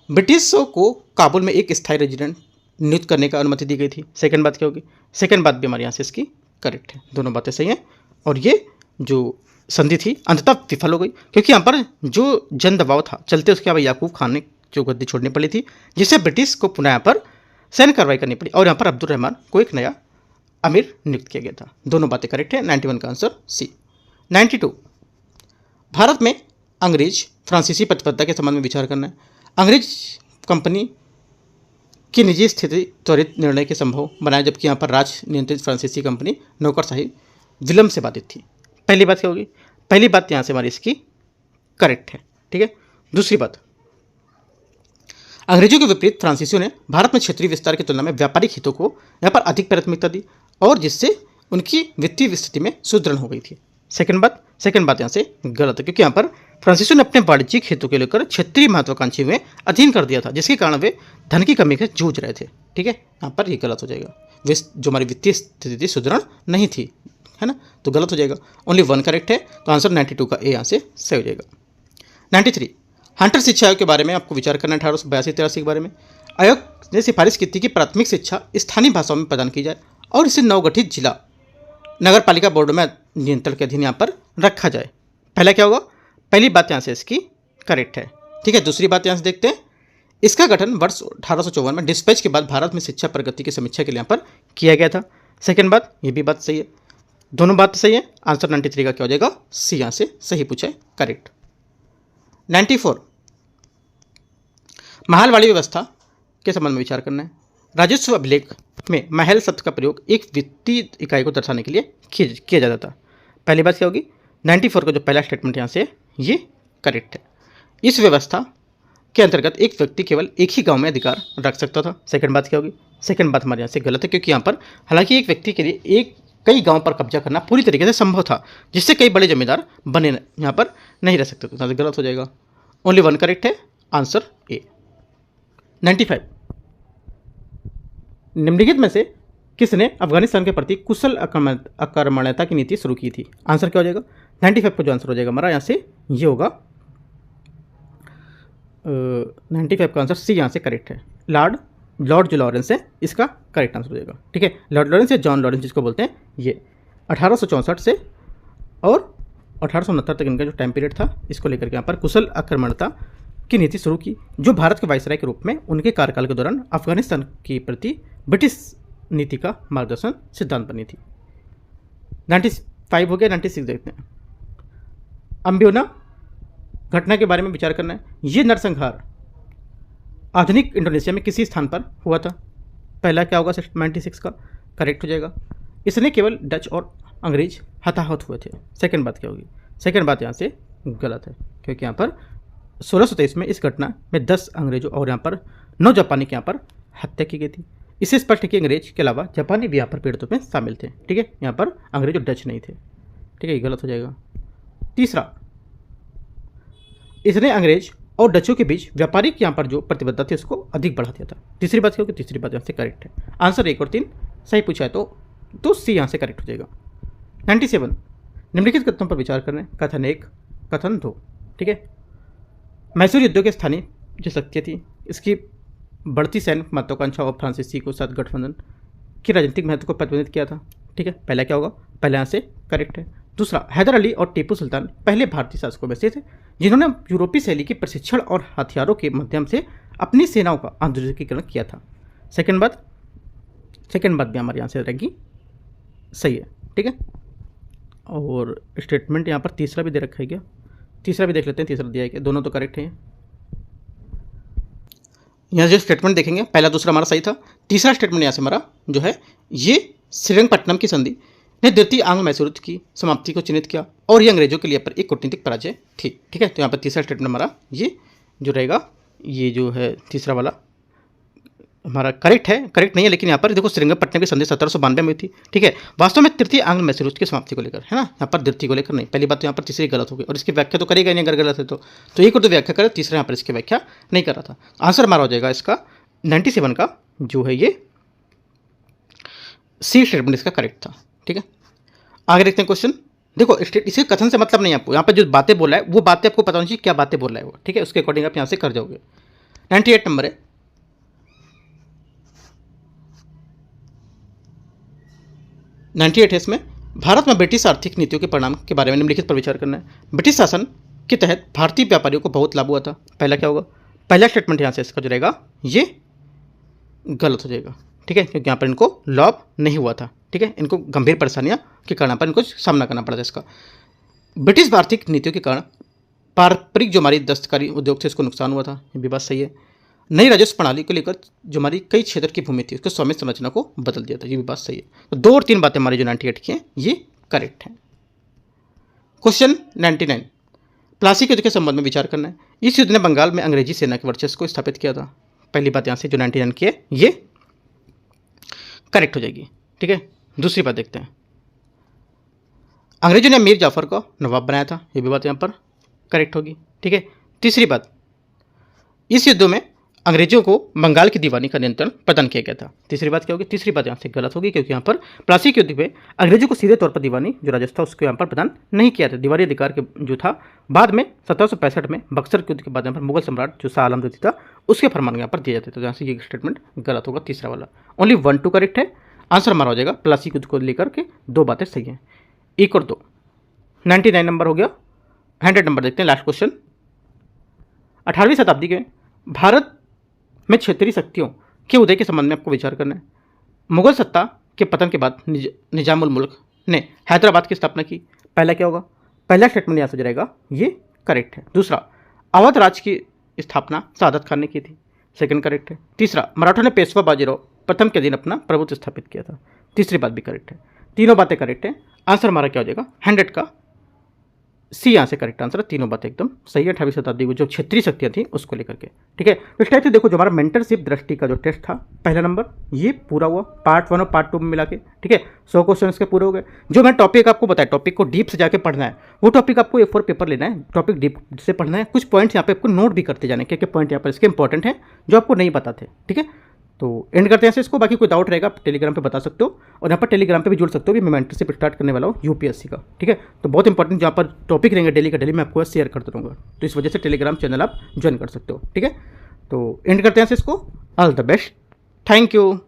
ब्रिटिशों को काबुल में एक स्थायी रेजिडेंट नियुक्त करने का अनुमति दी गई थी। सेकंड बात क्या होगी? सेकंड बात भी हमारे यहाँ से इसकी करेक्ट है। दोनों बातें सही हैं। और ये जो संधि थी अंततः विफल हो गई, क्योंकि यहाँ पर जो जन दबाव था चलते उसके बाद याकूब खान ने जो गद्दी छोड़नी पड़ी थी, जिससे ब्रिटिश को पुनः यहाँ पर सैन्य कार्रवाई करनी पड़ी और यहाँ पर अब्दुल रहमान को एक नया अमीर नियुक्त किया गया था। दोनों बातें करेक्ट है। 91 का आंसर सी। 92, भारत में अंग्रेज फ्रांसीसी प्रतिबद्धता के संबंध में विचार करना है। अंग्रेज कंपनी की निजी स्थिति त्वरित निर्णय के संभव बनाया, जबकि यहाँ पर राज नियंत्रित फ्रांसीसी कंपनी नौकरशाही विलंब से बाधित थी। पहली बात क्या होगी? पहली बात यहाँ से हमारी इसकी करेक्ट है। ठीक है। दूसरी बात, अंग्रेजों के विपरीत फ्रांसीसियों ने भारत में क्षेत्रीय विस्तार की तुलना में व्यापारिक हितों को यहाँ पर अधिक प्राथमिकता दी और जिससे उनकी वित्तीय स्थिति में सुदृढ़ हो गई थी। सेकंड बात यहाँ से गलत है, क्योंकि यहाँ पर फ्रांसीसियों ने अपने वाणिज्यिक हितों को लेकर क्षेत्रीय महत्वाकांक्षी में अधीन कर दिया था, जिसके कारण वे धन की कमी से जूझ रहे थे। ठीक है, यहाँ पर ये गलत हो जाएगा। जो हमारी वित्तीय स्थिति थी सुदृढ़ नहीं थी, है ना, तो गलत हो जाएगा। ओनली 1 करेक्ट है, तो आंसर 92 का ए यहाँ से सही हो जाएगा। 93, हंटर शिक्षा आयोग के बारे में आपको विचार करना है। 1882-83 के बारे में आयोग ने सिफारिश की थी कि प्राथमिक शिक्षा स्थानीय भाषाओं में प्रदान की जाए और इसे नवगठित जिला नगर पालिका बोर्ड में नियंत्रण के अधीन यहाँ पर रखा जाए। पहला क्या होगा? पहली बात यहाँ से इसकी करेक्ट है। ठीक है। दूसरी बात यहाँ से देखते हैं, इसका गठन वर्ष 1854 में डिस्पैच के बाद भारत में शिक्षा प्रगति की समीक्षा के लिए यहाँ पर किया गया था। सेकंड बात, ये भी बात सही है। दोनों बात सही है। आंसर 93 का क्या हो जाएगा? सी यहाँ से सही पूछा है, करेक्ट। 94, महलवाड़ी व्यवस्था के संबंध में विचार करना है। राजस्व अभिलेख में महल शब्द का प्रयोग एक वित्तीय इकाई को दर्शाने के लिए किया जाता था। पहली बात क्या होगी? 94 का जो पहला स्टेटमेंट यहाँ से ये करेक्ट है। इस व्यवस्था के अंतर्गत एक व्यक्ति केवल एक ही गांव में अधिकार रख सकता था। सेकंड बात क्या होगी? सेकंड बात हमारे यहाँ से गलत है, क्योंकि यहाँ पर हालांकि एक व्यक्ति के लिए कई गांव पर कब्जा करना पूरी तरीके से संभव था, जिससे कई बड़े जमींदार बने यहाँ पर नहीं रह सकते थे, तो गलत हो जाएगा। ओनली 1 करेक्ट है, आंसर ए। 95, निम्नलिखित में से किसने अफगानिस्तान के प्रति कुशल आक्रमणता की नीति शुरू की थी? आंसर क्या हो जाएगा? 95 का जो आंसर हो जाएगा हमारा यहाँ से ये होगा 95 का आंसर सी यहाँ से करेक्ट है। लॉर्ड जो लॉरेंस है इसका करेक्ट आंसर हो जाएगा। ठीक है, लॉर्ड लॉरेंस या जॉन लॉरेंस जिसको बोलते हैं, ये 1864 से और 1869 तक इनका जो टाइम पीरियड था इसको लेकर के यहाँ पर कुशल आक्रमणता की नीति शुरू की, जो भारत के वायसराय के रूप में उनके कार्यकाल के दौरान अफगानिस्तान के प्रति ब्रिटिश नीति का मार्गदर्शन सिद्धांत बनी थी। 95 हो गया। 96 देखते हैं। अम्बियोना घटना के बारे में विचार करना है। ये नरसंहार आधुनिक इंडोनेशिया में किसी स्थान पर हुआ था? पहला क्या होगा? 96 का करेक्ट हो जाएगा। इसने केवल डच और अंग्रेज हताहत हुए थे। सेकंड बात क्या होगी? सेकंड बात यहाँ से गलत है, क्योंकि यहाँ पर 1623 में इस घटना में 10 अंग्रेजों और यहाँ पर 9 जापानी की यहाँ पर हत्या की गई थी। इससे स्पष्ट है कि अंग्रेज के अलावा जापानी भी यहाँ पर पीड़ितों में शामिल थे। ठीक है, यहाँ पर अंग्रेज और डच नहीं थे। ठीक है, ये गलत हो जाएगा। तीसरा, इसने अंग्रेज और डचों के बीच व्यापारिक यहाँ पर जो प्रतिबद्धता थी उसको अधिक बढ़ा दिया था। तीसरी बात क्योंकि तीसरी बात यहाँ से करेक्ट है। आंसर 1 और 3 सही पूछा है तो सी यहाँ से करेक्ट हो जाएगा। 97, निम्नलिखित कथनों पर विचार करें। कथन 1, कथन 2। ठीक है, मैसूर युद्धों के स्थानीय जो शक्तियाँ थी, इसकी बढ़ती सैन्य महत्वाकांक्षा और फ्रांसीसी को साथ गठबंधन की राजनीतिक महत्व को प्रतिबंधित किया था। ठीक है, पहला क्या होगा, पहले यहाँ से करेक्ट है। दूसरा, हैदर अली और टीपू सुल्तान पहले भारतीय शासकों में से थे जिन्होंने यूरोपीय शैली के प्रशिक्षण और हथियारों के माध्यम से अपनी सेनाओं का आधुनिकीकरण किया था। सेकंड बात भी हमारे यहाँ से रहेगी सही है। ठीक है, और स्टेटमेंट यहाँ पर तीसरा भी दे रखा है क्या, तीसरा भी देख लेते हैं। तीसरा दिया है क्या, दोनों तो करेक्ट है। यहाँ जो स्टेटमेंट देखेंगे पहला दूसरा हमारा सही था। तीसरा स्टेटमेंट यहाँ से हमारा जो है ये श्रीरंगपट्टनम की संधि ने द्वितीय आंग्ल मैसूर युद्ध की समाप्ति को चिन्हित किया और ये अंग्रेजों के लिए पर एक कूटनीतिक पराजय थी। ठीक है, तो यहाँ पर तीसरा स्टेटमेंट हमारा ये जो रहेगा, ये जो है तीसरा वाला हमारा करेक्ट है। करेक्ट नहीं है, लेकिन यहाँ पर देखो श्रीरंगपट्टनम की संधि 1792 में थी। ठीक है, वास्तव में तृतीय आंग्ल मैसूर युद्ध की समाप्ति को लेकर है ना, यहाँ पर द्वितीय को लेकर नहीं। पहली बात तो यहाँ पर तीसरी गलत हो गई और इसकी व्याख्या तो करेगा नहीं अगर गलत है तो एक और दो व्याख्या करे, तीसरा यहाँ पर इसकी व्याख्या नहीं कर रहा था। आंसर हमारा हो जाएगा इसका 97 का जो है ये सी स्टेटमेंट इसका करेक्ट था। ठीक है, आगे देखते हैं क्वेश्चन। देखो इसे कथन से मतलब नहीं, आपको यहाँ पर जो बातें बोला है वो बातें आपको पता होनी चाहिए क्या बातें बोल रहा है वो। ठीक है, उसके अकॉर्डिंग आप यहाँ से कर जाओगे। 98 नंबर है, 98 है इसमें। भारत में ब्रिटिश आर्थिक नीतियों के परिणाम के बारे में निम्नलिखित पर विचार करना है। ब्रिटिश शासन के तहत भारतीय व्यापारियों को बहुत लाभ हुआ था। पहला क्या होगा, पहला स्टेटमेंट यहाँ से इसका जो रहेगा ये गलत हो जाएगा। ठीक है, क्योंकि यहाँ पर इनको लाभ नहीं हुआ था। ठीक है, इनको गंभीर परेशानियां के कारण पर इनको सामना करना पड़ा था इसका। ब्रिटिश आर्थिक नीतियों के कारण पारंपरिक जो हमारी दस्तकारी उद्योग थे उसको नुकसान हुआ था, ये भी बात सही है। नई राजस्व प्रणाली को लेकर जो हमारी कई क्षेत्र की भूमि थी उसको स्वामित्व संरचना को बदल दिया था, ये भी बात सही है। तो 2 और 3 बातें हमारी जो 98 की हैं ये करेक्ट हैं। क्वेश्चन 99, प्लासी युद्ध के संबंध में विचार करना है। इस युद्ध ने बंगाल में अंग्रेजी सेना के वर्चस्व को स्थापित किया था। पहली बात यहाँ से जो 99 की है ये करेक्ट हो जाएगी। ठीक है, दूसरी बात देखते हैं। अंग्रेजों ने मीर जाफर को नवाब बनाया था, ये भी बात यहाँ पर करेक्ट होगी। ठीक है, तीसरी बात, इस युद्ध में अंग्रेजों को बंगाल की दीवानी का नियंत्रण प्रदान किया गया था। तीसरी बात क्या होगी, तीसरी बात यहाँ से गलत होगी क्योंकि यहाँ पर प्लासी युद्ध में अंग्रेजों को सीधे तौर पर दीवानी जो राजस्व था उसको यहाँ पर प्रदान नहीं किया था। दीवानी अधिकार के जो था बाद में 1765 में बक्सर युद्ध के बाद यहाँ पर मुगल सम्राट जो शाह आलम द्वितीय था उसके फरमान यहाँ पर दिया जाता था। यहाँ से ये स्टेटमेंट गलत होगा, तीसरा वाला। ओनली 1 2 करेक्ट है। आंसर हमारा हो जाएगा प्लासी युद्ध को लेकर के 2 बातें सही हैं, 1 और 2। 99 नंबर हो गया। 100 नंबर देखते हैं, लास्ट क्वेश्चन। 18वीं शताब्दी के भारत में क्षेत्रीय शक्तियों के उदय के संबंध में आपको विचार करना है। मुगल सत्ता के पतन के बाद निजामुल मुल्क ने हैदराबाद की स्थापना की। पहला क्या होगा, पहला स्टेटमेंट यहाँ से जाएगा ये करेक्ट है। दूसरा, अवध राज की स्थापना सादत खान ने की थी, सेकंड करेक्ट है। तीसरा, मराठा ने पेशवा बाजीराव प्रथम के दिन अपना प्रभुत्व स्थापित किया था, तीसरी बात भी करेक्ट है। तीनों बातें करेक्ट है। आंसर हमारा क्या हो जाएगा 100 का सी यहाँ से करेक्ट आंसर है। तीनों बातें एकदम सही है। 18वीं शताब्दी को जो क्षेत्रीय शक्तियाँ थी उसको लेकर के। ठीक है, तो इस टाइप से देखो जो हमारा मेंटरशिप दृष्टि का जो टेस्ट था पहला नंबर ये पूरा हुआ, पार्ट 1 और पार्ट 2 में मिला के। ठीक है, 100 क्वेश्चन इसके पूरे हो गए। जो मैं टॉपिक आपको बताया, टॉपिक को डीप से जाके पढ़ना है, वो टॉपिक आपको A4 पेपर लेना है, टॉपिक डीप से पढ़ना है। कुछ पॉइंट्स यहाँ पे आपको नोट भी करते जाने के पॉइंट यहाँ पर इसके इंपॉर्टेंट हैं जो आपको नहीं पता थे। ठीक है, तो एंड करते हैं इसको। बाकी कोई डाउट रहेगा आप टेलीग्राम पे बता सकते हो और यहाँ पर टेलीग्राम पे भी जुड़ सकते हो कि मैं मेंटरशिप स्टार्ट करने वाला हूँ यूपीएससी का। ठीक है, तो बहुत इंपॉर्टेंट जहाँ पर टॉपिक रहेंगे डेली का डेली मैं आपको शेयर करता रहूँगा, तो इस वजह से टेलीग्राम चैनल आप ज्वाइन कर सकते हो। ठीक है, तो एंड करते हैं इसको। All the best, thank you.